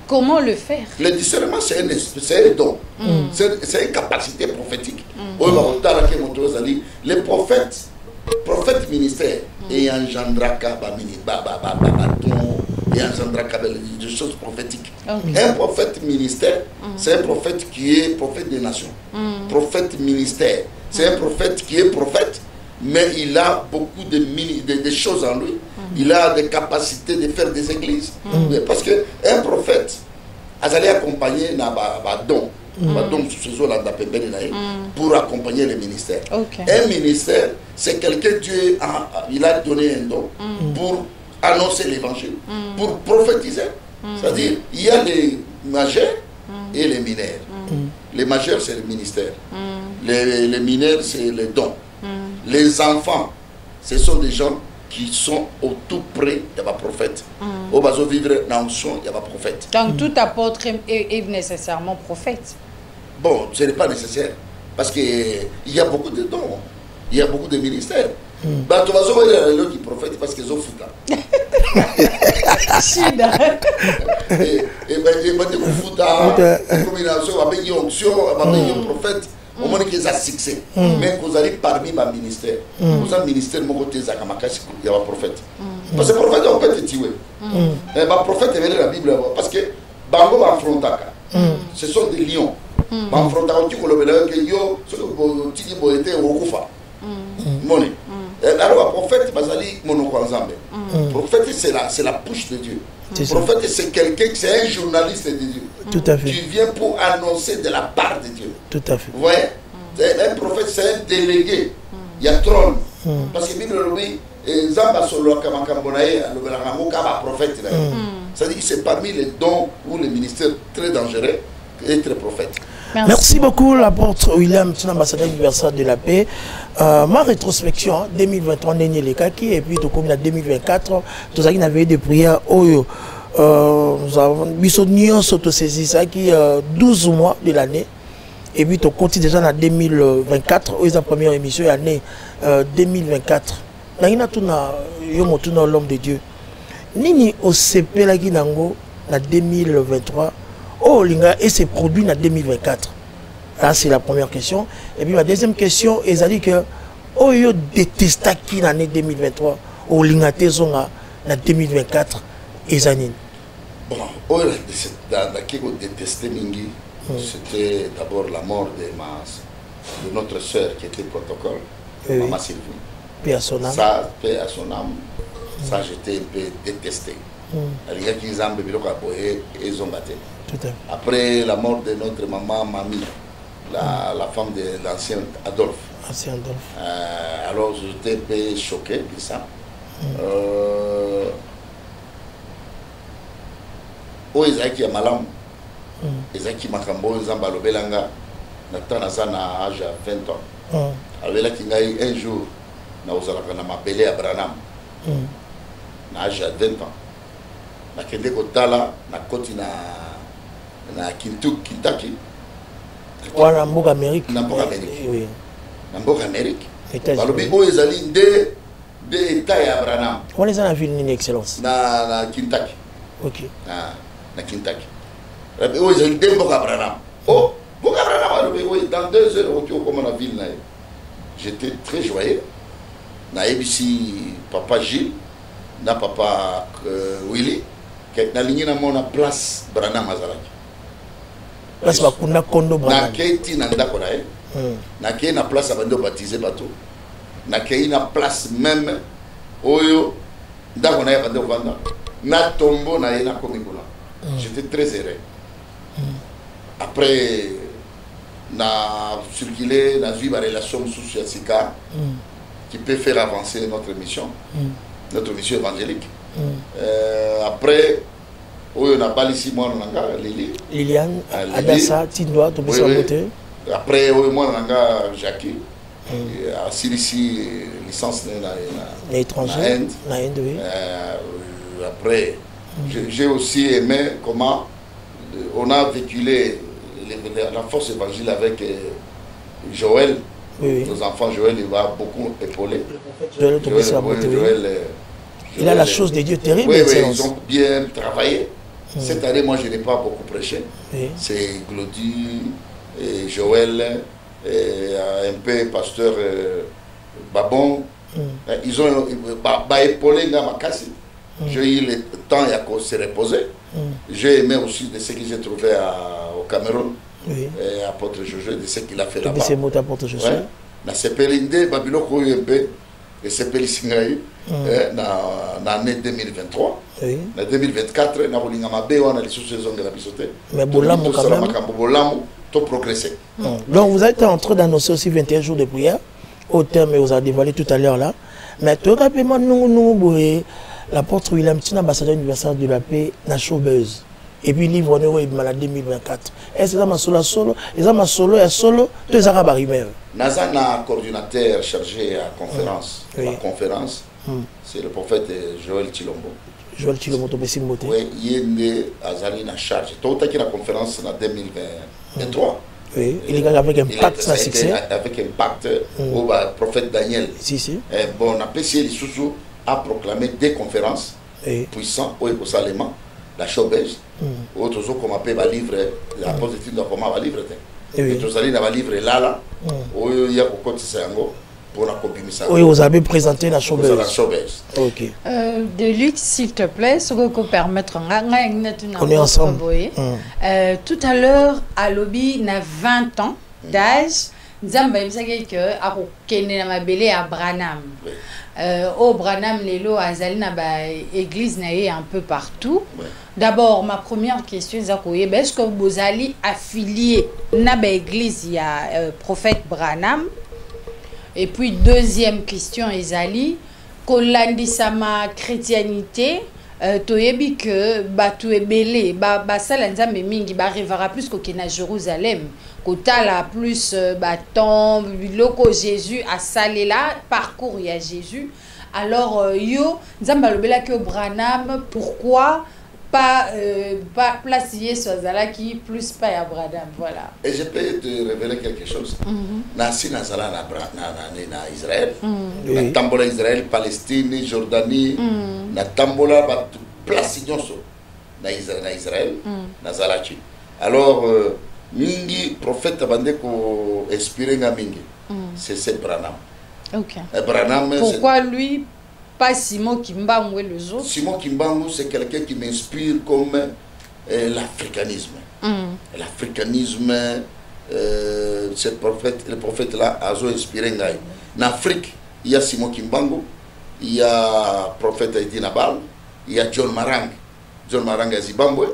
Comment le faire? Le discernement, c'est un don. C'est une capacité prophétique. Les prophètes ministère, et engendraka et engendraka des choses prophétiques. Un prophète ministère, c'est un prophète qui est prophète des nations. Prophète ministère, c'est un prophète qui est prophète, mais il a beaucoup de choses en lui. Il a des capacités de faire des églises. Parce qu'un prophèt, il allait accompagner don. Pour accompagner le ministère. Un ministère, c'est quelqu'un, Dieu il a donné un don pour annoncer l'évangile, pour prophétiser. C'est-à-dire, il y a les majeurs et les mineurs. Les majeurs, c'est le ministère. Les mineurs, c'est le don. Les enfants, ce sont des gens qui sont au tout près de ma prophète. Au bas de vivre dans le son, il y a ma prophète. Donc tout apôtre est nécessairement prophète. Bon, ce n'est pas nécessaire. Parce qu'il y a beaucoup de dons. Il y a beaucoup de ministères. Bah, tu vas voir les gens qui prophètent parce qu'ils ont foutu. Et ben, ils vont foutu. Une combinaison avec une onction, avec un prophète. Au moins qu'ils ont succès. Mais vous allez parmi ma ministère. Vous avez un ministère, mon côté, il y a un prophète. Parce que le prophète, on peut te tuer. Mais ma prophète, il est dans la Bible. Parce que Bango va affronter. Ce sont des lions. Ma affronter, tu peux le dire que yo, ce que tu dis, bon, était au Koufa. Money. Alors, le prophète, Bazali, Monokwanzambe. Le prophète, c'est la bouche de Dieu. Le prophète, c'est quelqu'un, c'est un journaliste de Dieu. Tout à fait. Tu viens pour annoncer de la part de Dieu. Tout à fait. Vous voyez, un prophète, c'est un délégué. Il y a trône. Parce que Bible le dit, Zamba Solo Kamakambonae, le prophète. C'est-à-dire que c'est parmi les dons ou les ministères très dangereux et très prophètes. Merci beaucoup, l'apôtre William, ambassadeur universel de la paix. Ma rétrospection, 2023, et puis comme 2024, nous avons eu des prières. Nous avons autosaisi ça qui 12 mois de l'année. Et puis, on continue déjà en 2024, où est la première émission, l'année 2024. Nous avons l'homme de Dieu. Nini au CP la Guinango en 2023. Oh, Linga, et c'est produit en 2024. Là, c'est la première question. Et puis, ma deuxième question, est dit que, oh, yo déteste qui en l'année 2023, oh, Linga, Tezonga, en 2024, et Zanine. Bon, oh, dans qui on détestait Mingi, c'était d'abord la mort de notre sœur qui était protocole, Maman Sylvie. Paix à son âme. Ça, paix à son âme, ça, j'étais un peu détesté. Les gars qui ont ils ont battu. Après la mort de notre maman, Mamie, la femme de l'ancien Adolphe. Alors j'étais un peu choqué de ça. Oh, Isaac Malam, Isaac Makambo, Zambalo Belanga, Nathan Azana à âge 20 ans. Alors là, il y a un jour, nous avons appelé à Branham, à âge 20 ans. Na kende kotala na koti na Kentucky wana mboka Amérique na mboka Amérique oui na mboka Amérique balobi oyo ezali de état ya Abraham wana eza na ville nini excellence na Kentucky OK na Kentucky oyo ezali de mboka Abraham oh mboka Abraham balobi oyo dans 2 heures on tient comme la ville na j'étais très joyeux na ABC papa Gilles na papa Willy na ligne na mona place Branham azalaki place bakunda kondo Branham na keti na ndako na ye na kei na place abandi baptiser bato na kei na place même oyo ndako na ye abandi kovanda na tombo na ye na komi kuna j'étais très heureux après na circuler na vie ba relation sous ya sika qui peut faire avancer notre mission évangélique. Après, on a parlé ici, moi, Liliane, Adassa, Tindoa, tu peux s'en après, moi, on a Jackie, à Silici, licence dans l'étranger, oui. Après, j'ai aussi aimé comment on a véhiculé la force évangélique avec Joël. Oui. Nos enfants, Joël, il va beaucoup épauler. Joël, il a la chose de Dieu terrible. Oui, ils ont bien travaillé. Cette année, moi, je n'ai pas beaucoup prêché. C'est Glody, et Joël, et un peu pasteur Babon. Ils ont épaulé Ngamakasi. J'ai eu le temps à se reposer. J'ai aimé aussi de ce que j'ai trouvé au Cameroun. Apôtre Josué, de ce qu'il a fait là-bas. C'est mot apôtre Josué. Na sepelinde Babylone Koyembe et sepeli Singaï dans l'année 2023. En 2024, na rolinga mabe wana les sous-saisons de la bisoté. Mais Bolamu quand même. Bolamu to progresser. Donc vous êtes en train d'annoncer aussi 21 jours de prière au terme et vous avez dévoilé tout à l'heure là. Mais tout rapidement nous l'apôtre William Tina, ambassadeur universel de la paix, na showbuzz. Et puis livre en et malade 2024. Est-ce que ça m'a solo et ça m'a solo et solo deux arabes arrivés. Nazana coordinateur chargé à conférence. La conférence, c'est le prophète Joël Chilombo. Joël Chilombo to besim moté. Oui, il Azali na charge. Tout à la conférence en 2023. Oui, il est avec un pacte sans succès. Avec un pacte au prophète Daniel. Si. Bon, on a PCL Soussou a proclamé des conférences puissantes au Salema. La showbiz, autres ont comme appelé livre, la positive de comment va livre. Et tous allez dans le livre là, où il y a beaucoup de sango pour la copie. Oui, vous avez présenté la showbiz. Ok. Deluxe, s'il te plaît, ce que vous permettre. On est ensemble. Tout à l'heure, à Lobby, n'a 20 ans d'âge. Nzamba imsaki que a kene na mabele à Branham. Au Branham lelo azali na ba église na un peu partout. D'abord ma première question est-ce que vous allez affilié na ba église il y a prophète Branham? Et puis deuxième question ezali kolandi sama chrétienté toyebi que batu ebele ba sala nzambe mingi ba rivera plus ko kena Jérusalem. Kotala plus bâton, loko Jésus a salé là, parcours il y a Jésus. Alors yo, Nzambalobela ke Branham, pourquoi pas placer Swazala qui plus pas à Branham, voilà. Et je peux te révéler quelque chose. Nasi Nazala na Israël, na Tambola Israël, Palestine, Jordanie, na Tambola ba place nyonso na Israël, na Zalachi. Alors mingi prophète bande ko inspiré nga mingi. C'est Branham. OK. Branham. Pourquoi lui pas Simon Kimbangu et les autres? Simon Kimbangu c'est quelqu'un qui m'inspire comme l'africanisme. L'africanisme le prophète là a inspiré nga. En Afrique, il y a Simon Kimbangu, il y a prophète Edi Nabal, il y a John Marang. John Marang à Zimbabwe.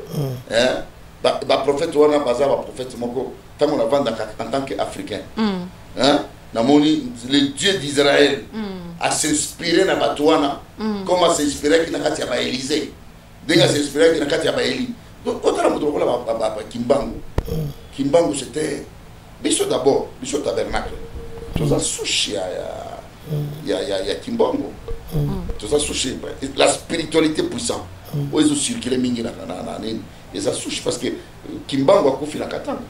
Prophète wana baza prophète moko tant on avance en tant qu'Africain. Le Dieu d'Israël a s'inspiré na batouana comme a s'inspiré qui na kati ya Élysée. Denga s'inspiré qui na kati ya Élie. Donc autant la moto la Kimbangu. Kimbangu c'était biso d'abord, biso tabernacle. Tout ça sushi ya Kimbangu. Tout ça sushi la spiritualité puissante. Où ils ont circulé mingi na et ça souche parce que Kimbangu a kofi na katanga.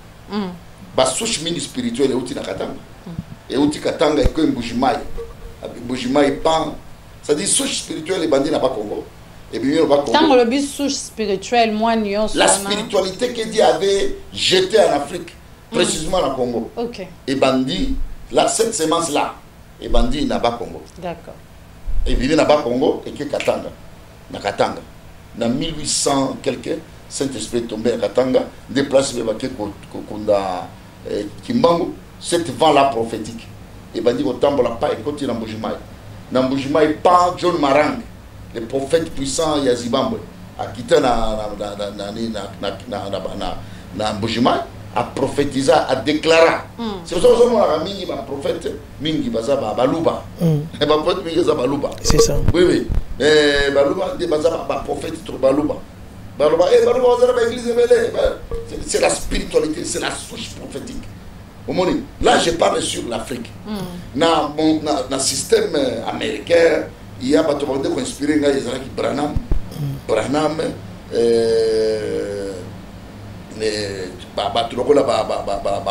Ba souche mini spirituel outi na katanga. Et outi katanga et que Mbujimai. Mbujimai pan. Ça dit souche spirituelle et bandi na pas Congo. Et bien on va Congo. Tant le but souche spirituelle moi nuance. La spiritualité que Dieu avait jetée en Afrique, précisément en Congo. OK. Et bandi là cette semence là et bandi na pas Congo. D'accord. Et bien na pas Congo et que katanga. Na katanga. Dans 1800 quelques Saint-Esprit tombé à Katanga, déplacé vers Kimbangu, cette vent-là prophétique. Et ben dit au temps la pas écouté dans Mbujimai. Dans Mbujimai, pas John Marang, le prophète puissant Yazibambwe, a quitté na Mbujimai, a prophétisé, a déclaré. C'est pour ça que nous avons mis un prophète, Mingi Baza Baluba. Et un prophète Mingi Baza Baluba. C'est ça. Oui. Et Baluba, des Baza prophète Baluba. C'est la spiritualité, c'est la souche prophétique. Là, je parle sur l'Afrique. Dans le système américain, il y a des gens qui inspiré Branham. Branham,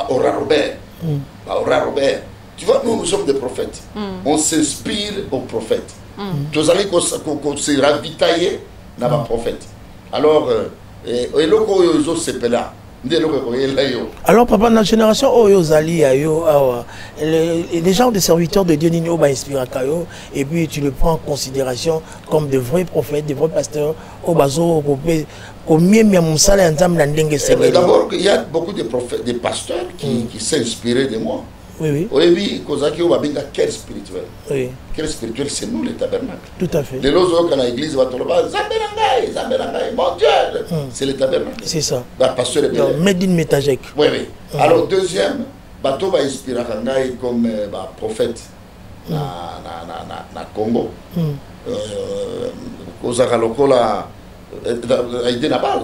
Ora Robert. Tu vois, nous sommes des prophètes. On s'inspire aux prophètes. Tous allez qu'on se ravitailler dans les prophètes. Alors, et loko yo sepela ndé loko là yo. Alors papa, dans la génération Oyozali les gens des serviteurs de Dieu Nino ba inspiré kayo et puis tu le prends en considération comme de vrais prophètes, de vrais pasteurs au bazo au mieux d'abord il y a beaucoup de prophètes, des pasteurs qui s'inspiraient de moi. Oui, oui. Oui, Kozaki ou Babinga, quel spirituel. Oui. Quel spirituel, c'est nous, les tabernacles. Tout à fait. Les autres, quand l'église va te le dire, Zambelangaï, mon Dieu, c'est les tabernacles. C'est ça. Bah, pasteur est bien. Medine Metajek. Oui, oui. Alors, deuxième, Bato va inspirer comme prophète na Congo. Kozaka Lokola, a été Nabal.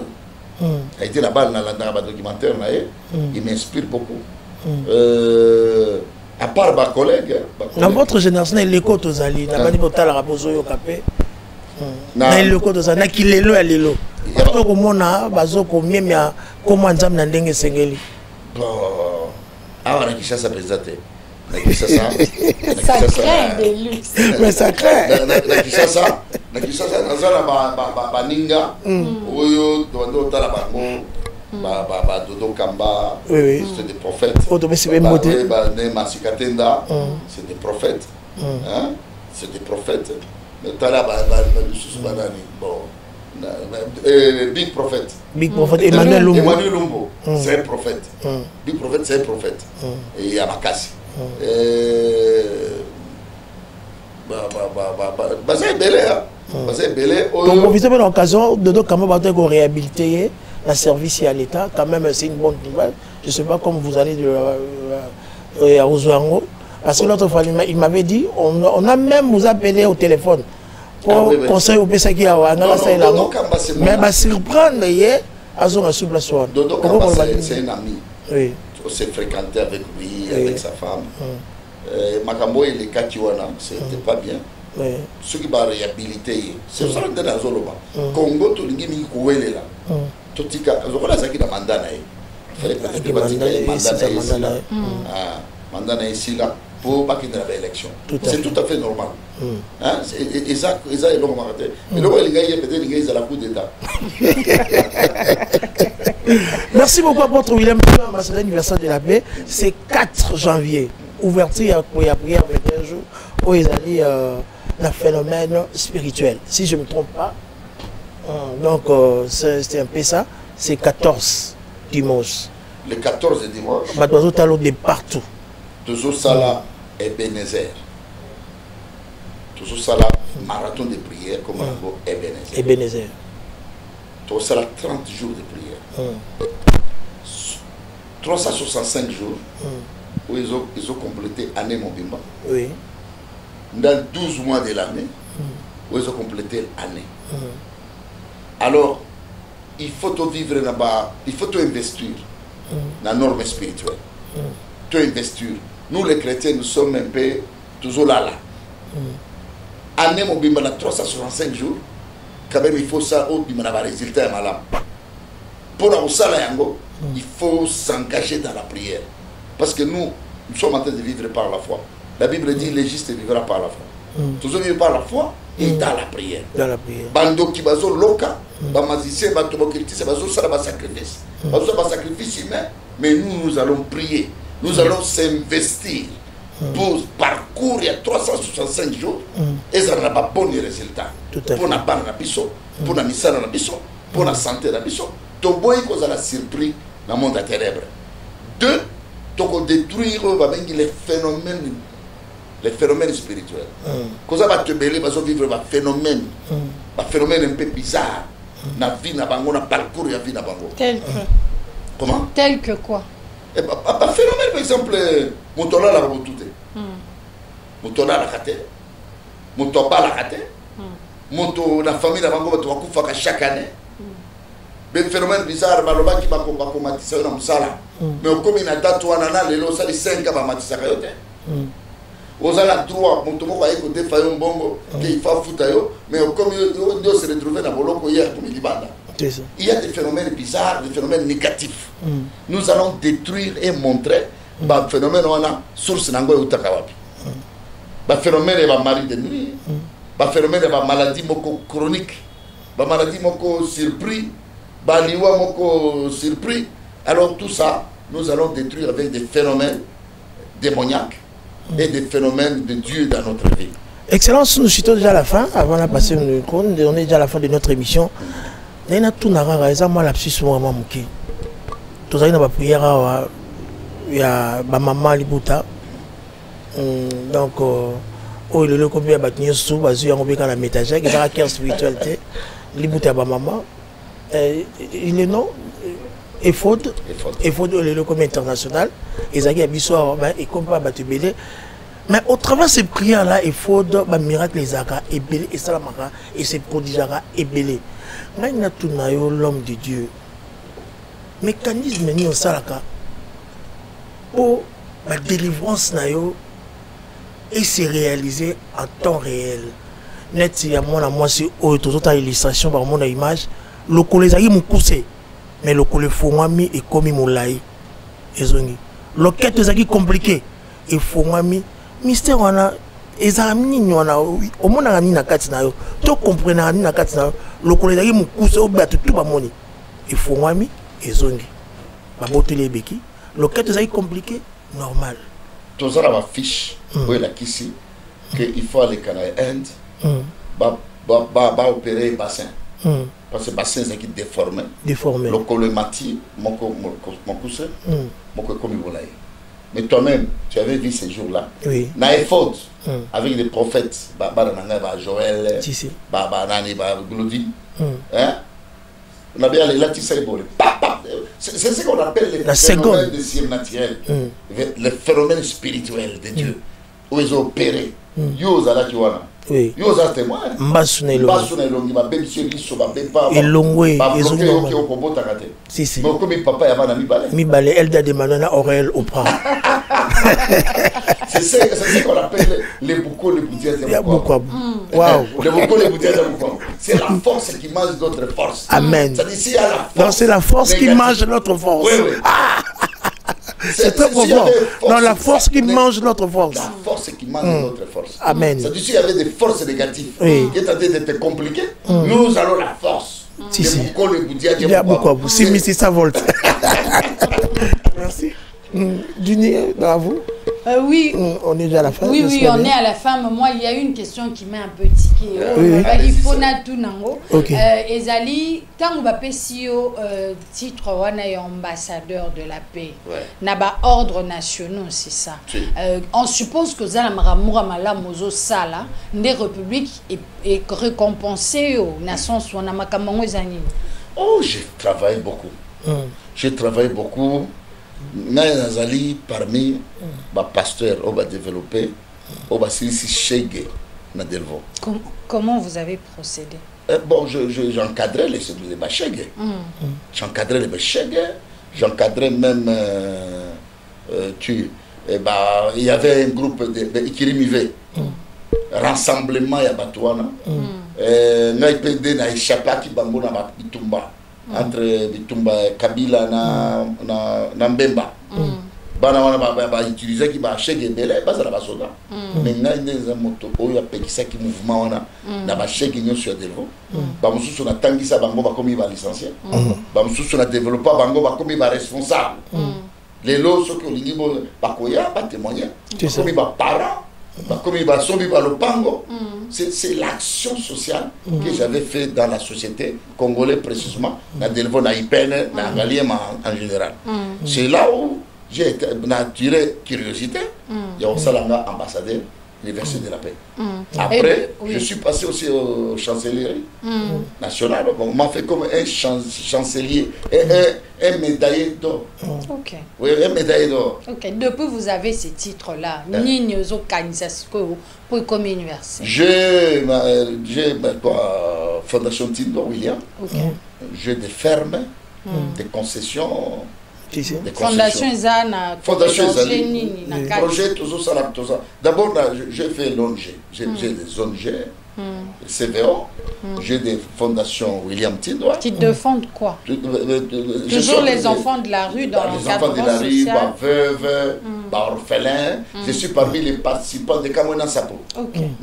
A été Nabal dans le documentaire, il m'inspire beaucoup. À part ma collègue. Dans votre génération, il y a l'écho aux alliés. Il y a des botales à raposer au capé. Il y a l'écho aux alliés. Il y a l'élo à l'élo. Il y a l'élo à l'élo. Comment on a dit que ah, on a qui ça présenté. Ça crée des luxe. Mais ça crée. Ninga. Dodo Kamba, c'est des prophètes. Masikatenda, c'est des prophètes. C'est des prophètes. Big prophète. Big prophète, Emmanuel Lumbo, c'est un prophète. Big prophète, c'est un prophète. Et Amakasi. C'est belé. Donc, profitez de l'occasion, Dodo Kamba va être réhabilité. La service à l'État, quand même, c'est une bonne nouvelle. Je ne sais pas comment vous allez à Ouzouango. Parce que l'autre fois, il m'avait dit, on a même vous appelé au téléphone pour conseiller au PSA qui a mais va surprendre hier à son souple soir. Dodo c'est un ami. Oui. On s'est fréquenté avec lui, avec sa femme. Makambo et les Katiwana, c'était pas bien. Ceux qui vont réhabiliter, c'est ça que dans Zoloba. Congo, tout le monde est là. Totika, zokola zaki na mandana e. Fallait peut-être mandana mandana ici là pour pas qu'il y ait une élection. C'est tout à fait normal. Hein, Isaac est normal. Mais le gars il peut-être il est à la coup d'état. Merci beaucoup à votre William, ambassadeur anniversaire de la paix. C'est 4 janvier. Ouverture pour la prière avec un jour où ils allaient le phénomène spirituel. Si je ne me trompe pas. Donc, c'est un peu ça. C'est 14 dimanche. Le 14 dimanche. Bateau talo de partout. Toujours ça là, Ebenezer. Toujours ça là, marathon de prière comme on dit Ebenezer. Ebenezer. Toujours ça là, 30 jours de prière. 365 jours où ils ont complété année Mobimba. Oui. Dans 12 mois de l'année, où ils ont complété l'année. Alors, il faut te vivre là-bas, il faut te investir dans la norme spirituelle. Te investir. Nous, les chrétiens, nous sommes un peu toujours là. Année, mon bimba, 365 jours, quand même, il faut ça, au bimba, va résulter à malam. Pour la yango, il faut s'engager dans la prière. Parce que nous sommes en train de vivre par la foi. La Bible dit, le juste vivra par la foi. Toujours vivre par la foi. Et dans la prière. Dans la prière. Bando qui bazo loka, bamazicien, bato critique, bazo ça va sacrifice. Bazo va sacrifice humain, mais nous allons prier. Nous allons s'investir pour parcourir 365 jours et ça n'a pas bon résultat. Pour la barre na biso, pour la missa na biso, pour la santé na biso, to boy cause la surpris dans le monde ténèbres. Deux, to détruire les phénomènes spirituels. Quand ça va te mêler, va vivre un phénomène un peu bizarre. Na vie na bango, na parcours ya vie na bango. Tel que. Comment? Tel que quoi? Un phénomène, par exemple, Moutona la Roboutouté. Moutona la Kate. Moutoba la Kate. Mouto la famille na bango, tu vas koufa chaque année. Mais phénomène bizarre, baloba qui va combattre na musala. Mais comme il a date wanana, les losa les 5 va matisa kayote. Vous avez le droit, mon tomo va écouter Fayon Bongo, qu'il faut foutre, mais comme il se retrouve dans le boloko hier, comme il dit, il y a des phénomènes bizarres, des phénomènes négatifs. Nous allons détruire et montrer les phénomènes on a source nango et utakawapi. Les phénomènes et les maladies de nuit, les phénomènes et les maladies chroniques, les maladies surpris, Baliwa moko surpris. Alors tout ça, nous allons détruire avec des phénomènes démoniaques et des phénomènes de Dieu dans notre vie. Excellence, nous sommes déjà à la fin. Avant de passer le micro, on est déjà à la fin de notre émission. Nous avons tout narré, moi lapsus vraiment mouké. Tout ça, il y a une prière, il y a ma maman Libuta. Donc, il y a le combien de bâtiments sous, il y a un métagère, il y a un cœur spirituel. Libuta, ma maman. Il est non Efod, le commun international, ils ont dit et comme pas battu belé. Mais au travers de ces prières-là, Efod, le miracle les a ébélé, et ça et ses prodiges ébélé. Là, il y a tout l'homme de Dieu. Mécanisme ni au salaka pour la délivrance et se réaliser en temps réel. Net si à moi c'est autre illustration par mon image, le collège mon poussé. Mais le collège faut moi mis et comme mon laï. Le quête est compliqué. Il faut moi mis mystère on a ezamni nyona au monde a na katina yo. Tu comprends na katina le collège mon poussé au batu tout ba moni. Il faut moi mis ezongi. Ba botele beki. Le quête est compliqué normal. Tout ça la fiche où il a ici que il faut aller Canada End. Ba opérer bassin. Parce que le bassin est déformé. Le colomati, mon cousin, mon comme il mais toi-même, tu avais vu ces jours-là. Oui. Naïfod, avec des prophètes, Joël, Nani, Glody. On a bien les latissaires. C'est ce qu'on appelle les phénomènes de ciel naturel, les phénomènes spirituels de Dieu, où ils ont opéré. Yo zala kiwana. Oui. Yo za témoin. Mbasune lo. Mbasune lo ngiba baby chéri so ba bepa. Elongwe, ezongi no. Ko kobota kate. Si si. Mais comme papa ya bana mibale. Mibale Elda de Manana Aurel Oprah. C'est ce qu'on appelle les boucos, les boudières de Boukwab. Waouh. Les boucos, les boudières de Boukwab. C'est la force qui mange notre force. Amen. Ça dit si y a la force. Non, c'est la force qui mange notre force. Oui, oui. C'est très profond. Non, la force qui mange notre force. La force qui mange notre force. Amen. Ça dit s'il y avait des forces négatives qui étaient en train d'être compliquées, nous allons la force. Si, si. Les boucos, les boudières de Boukwab. Si, mais c'est ça volte. Merci. Duni, bravo. Oui. On est déjà à la fin. Oui, oui, on est à la fin. Mais moi, il y a une question qui m'a un peu tiqué. Il faut tout nango. Ezali, quand on va payer titre ambassadeur de la paix, naba ordre national, c'est ça. On suppose que Zalamara Mouramala Mozo Sala, des républiques est récompensée aux nations Swanamakamango Zani. Oh, j'ai travaillé beaucoup. J'ai travaillé beaucoup. Nazali parmi les pasteurs qui ont développé, comment vous avez procédé? Bon, j'encadrais les bachègues. J'encadrais les bachègues. J'encadrais même. Il y avait un groupe de Ikirimivé. Rassemblement à Batouana. Naipede na Ishapa qui bango na Bitumba. Entre Bitumba Kabila na Mbemba. Bana wana utiliser qui ba chèque belé ba ça la basoda. Maintenant ils ont moto oyo apekisa ki mouvement wana na ba chèque nyo sur Delvo. Ba mususu na tangisa bango ba komi ba licencié. Ba mususu na développer bango ba komi ba responsable. Les lots ceux qui olingi ba koya ba témoigner. Komi ba parents. Comme il va sauver par le pango, c'est l'action sociale que j'avais fait dans la société congolaise précisément, dans Delvo, dans Ipene, dans Galiem en général. C'est là où j'ai attiré curiosité. Il y a aussi l'ambassadeur, l'université de la paix. Après, je suis passé aussi aux chancelleries nationales. On m'a fait comme un chancelier, un médaillé d'or. Ok. Oui, un médaillé d'or. Ok. Depuis vous avez ces titres-là, ni aux organisations pour comme université. J'ai Fondation Tindo William. J'ai des fermes, des concessions. Fondation Zana. Fondation Zana. Projet tout ça. D'abord, j'ai fait l'ONG. J'ai des ONG, CVO. J'ai des fondations William Tindo. Qui défendent quoi? Toujours les enfants de la rue dans le cadre social. Les enfants de la rue, veuves, orphelin. Je suis parmi les participants de Kamona Sapo.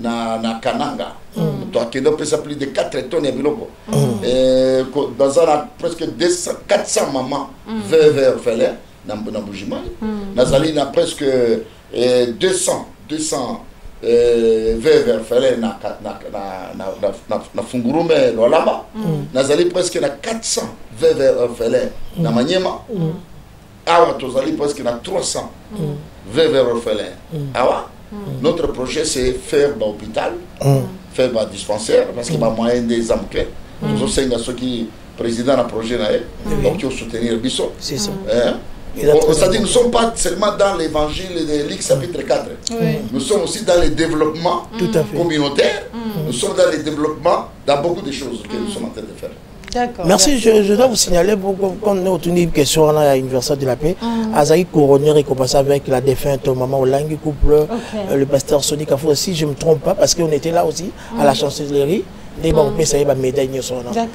Na Kananga. Donc, il y a plus de 4 tonnes de biloko. Dans un presque 400 mamans veuves orphelins dans Boujima. Nazali na presque 200 veuves orphelins na Fungurume Lolaba. Nazali presque na 400 veuves orphelins na Maniema. Awa tozali presque na 300 veuves orphelins. Awa notre projet c'est faire un hôpital, faire un dispensaire parce qu'il y a moyen des amclés. Nous sommes ceux qui président du projet donc qui soutenir Bissot. C'est ça. C'est-à-dire nous ne sommes pas seulement dans l'évangile de Luc chapitre 4. Nous sommes aussi dans le développement communautaire. Nous sommes dans le développement dans beaucoup de choses que nous sommes en train de faire. Merci, je dois vous signaler, quand on a obtenu une question à l'anniversaire de la paix, Azaï Couronnier récompensé avec la défunte maman Olangi couple, le pasteur Sonic Afo, si je ne me trompe pas, parce qu'on était là aussi à la chancellerie, des bons ça y est, médaille. D'accord.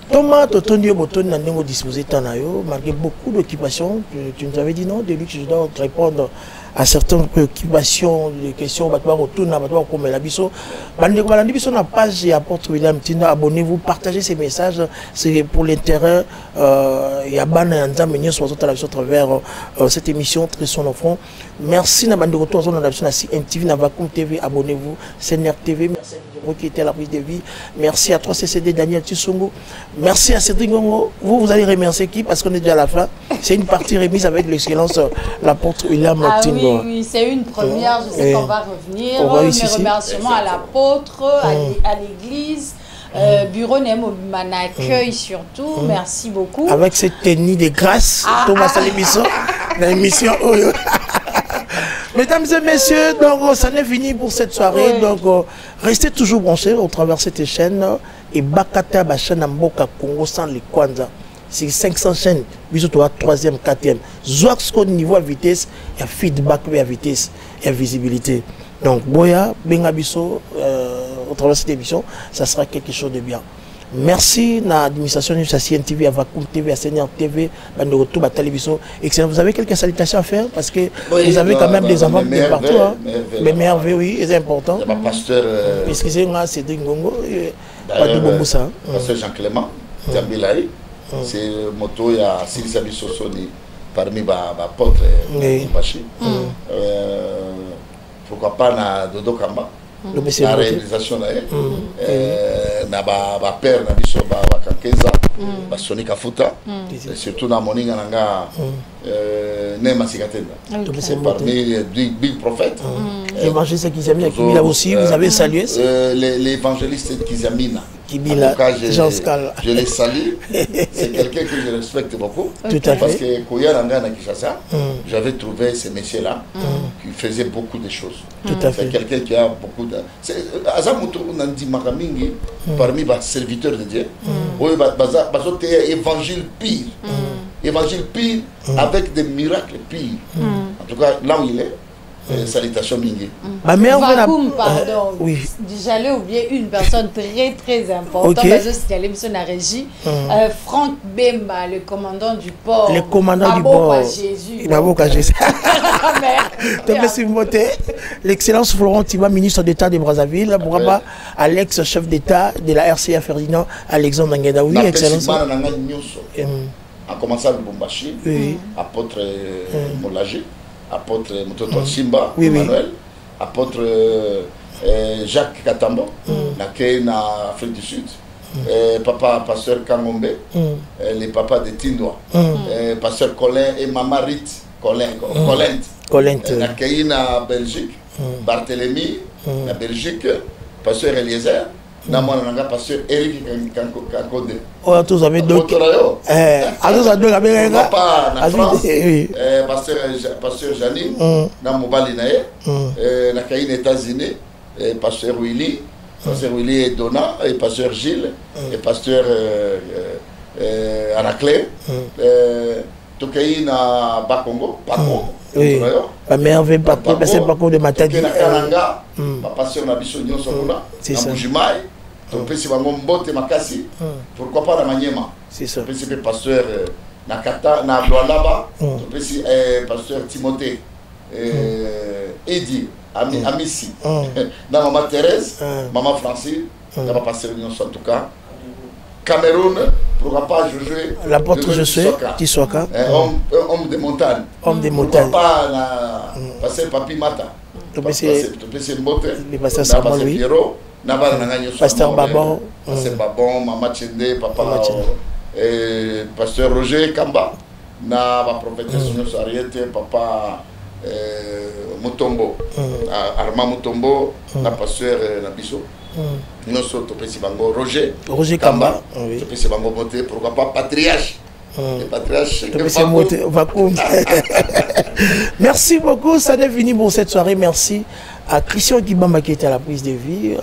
Thomas, Totonio Boton n'a pas disposé Tanayo, malgré beaucoup d'occupations, tu nous avais dit non, de lui que je dois répondre à certaines préoccupations, des questions, comme la biso. La page et apporte William Tina, abonnez-vous, partagez ces messages, c'est pour l'intérêt. Il y a ban et Anzamenio sur travers cette émission très son enfant. Merci Nabande retour sur la CNTV, Navakum TV, abonnez-vous, CNR TV, merci qui était à la prise de vie. Merci à 3CCD Daniel Tissongo. Merci à Cédric Gongo. Vous allez remercier qui? Parce qu'on est déjà à la fin. C'est une partie remise avec l'excellence l'apôtre William Tingo. Oui, c'est une première. Je sais qu'on va revenir. Mes remerciements à l'apôtre, à l'église. Bureau Nemo m'accueille surtout. Merci beaucoup. Avec cette tenue de grâce, Thomas Salibiso, dans l'émission Oyo. Mesdames et messieurs, donc ça n'est fini pour cette soirée. Donc restez toujours branchés au travers de cette chaîne. Et Bakata Bachaine Mboka Congo sans les Kwanza. C'est 500 chaînes. Bisous toi 3e, 4e. Zoaxco niveau à vitesse, il y a feedback à vitesse, il y a visibilité. Donc Boya, Bengabiso, au travers de cette émission, ça sera quelque chose de bien. Merci à l'administration de la CNTV, à Vakoum TV, à Seigneur TV, à Noroto, à Télévision. Excellent. Vous avez quelques salutations à faire parce que vous avez quand même des enfants de partout. Les merveilles, oui, c'est important. Il y a pasteur. Excusez-moi, Cédric Gongo. Pasteur Jean-Clément, Diambilaï. C'est moto, il y a Silisa Bissosoni parmi les apôtres. Pourquoi pas na Dodo Kamba? La réalisation là, na ba père na biso ba Kankeza, ba Sonic Afuta, surtout na moninga nanga Nema Sikatenda. Parmi les big prophètes. L'évangéliste Kizamina Kibila aussi, vous avez salué l'évangéliste Kizamina. Kibila, je les salue. C'est quelqu'un que je respecte beaucoup. Tout à fait. Parce que Koya Nanga na Kishasa, j'avais trouvé ce monsieur-là qui faisait beaucoup de choses. Tout à fait. C'est quelqu'un qui a beaucoup de. Azamuto Nandi Makamingi, parmi les serviteurs de Dieu, évangile pire. Évangile pire avec des miracles pires. En tout cas, là où il est. Salutations Mingi. Vakoum, pardon. Oui. J'allais oublier une personne très très importante. Parce que c'était l'émission de la régie. Franck Bemba, le commandant du port. Le commandant du port. Jésus. Jésus. L'excellence Florent Tiba, ministre d'État de Brazzaville. Bouraba, Alex, chef d'État de la RCA Ferdinand, Alexandre Ngendaoui. Excellence. En commençant le Bombashi, apôtre Molagé. Apôtre Mototo Simba, Emmanuel, apôtre Jacques Katambo, en Afrique du Sud, papa pasteur Kangombe, les papas de Tindoa, pasteur Colin et maman Rit, Colin, en Belgique, Barthélemy, en Belgique, pasteur Eliezer. Namonanga pasteur Eric Kankode. Oh, tous avez deux. Papa na France, pasteur Janine, na mobali nae, na kaine États-Unis, pasteur Willy et Donna, et pasteur Gilles, et pasteur Anaclé, Tokaï na Bakongo, oui. La merveille, pasteur Bakongo de Matadi. Kananga, pasteur Nabiso Nyonsona, na Bujimai. Pourquoi pas la Maniema? C'est ça. Le pasteur Nakata, Nabloalaba, le pasteur Timothée Eddie, Amici, maman Thérèse, maman Francine, on va passer une en tout cas. Cameroun, pourquoi pas jouer l'apôtre Josué Tissoaka, homme de montagne. Homme de montagne. Pourquoi pas passer Papi Mata. Passer le mote. Le pasteur Samuel, oui. Pasteur Babon. Pasteur Babon, Maman Tchende, Papa. Pasteur Roger Kamba. Na prophète Ariete, Papa Mutombo. Armand Mutombo, na pasteur Nabiso. Nous sommes Roger Kamba, pourquoi pas patriarche. Merci beaucoup, ça est fini pour cette soirée. Merci à Christian Kibamba qui était à la prise de vie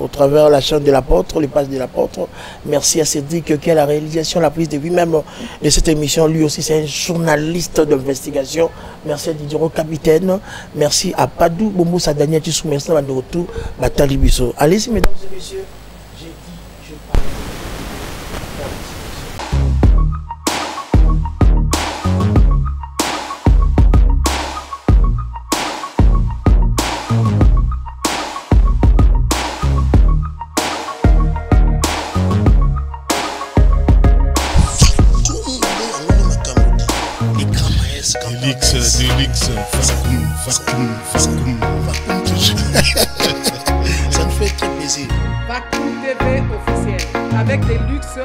au travers de la chaîne de l'apôtre, les pages de l'apôtre. Merci à Cédric qui a la réalisation, la prise de vie même de cette émission. Lui aussi c'est un journaliste d'investigation. Merci à Didier Capitaine. Merci à Padou Bomboussa Daniel Tissou. Merci à Ndoto Batali Bisso. Allez-y mesdames et messieurs. Delix, vacuum. Ça me fait très plaisir. Vacuum TV officiel avec des luxes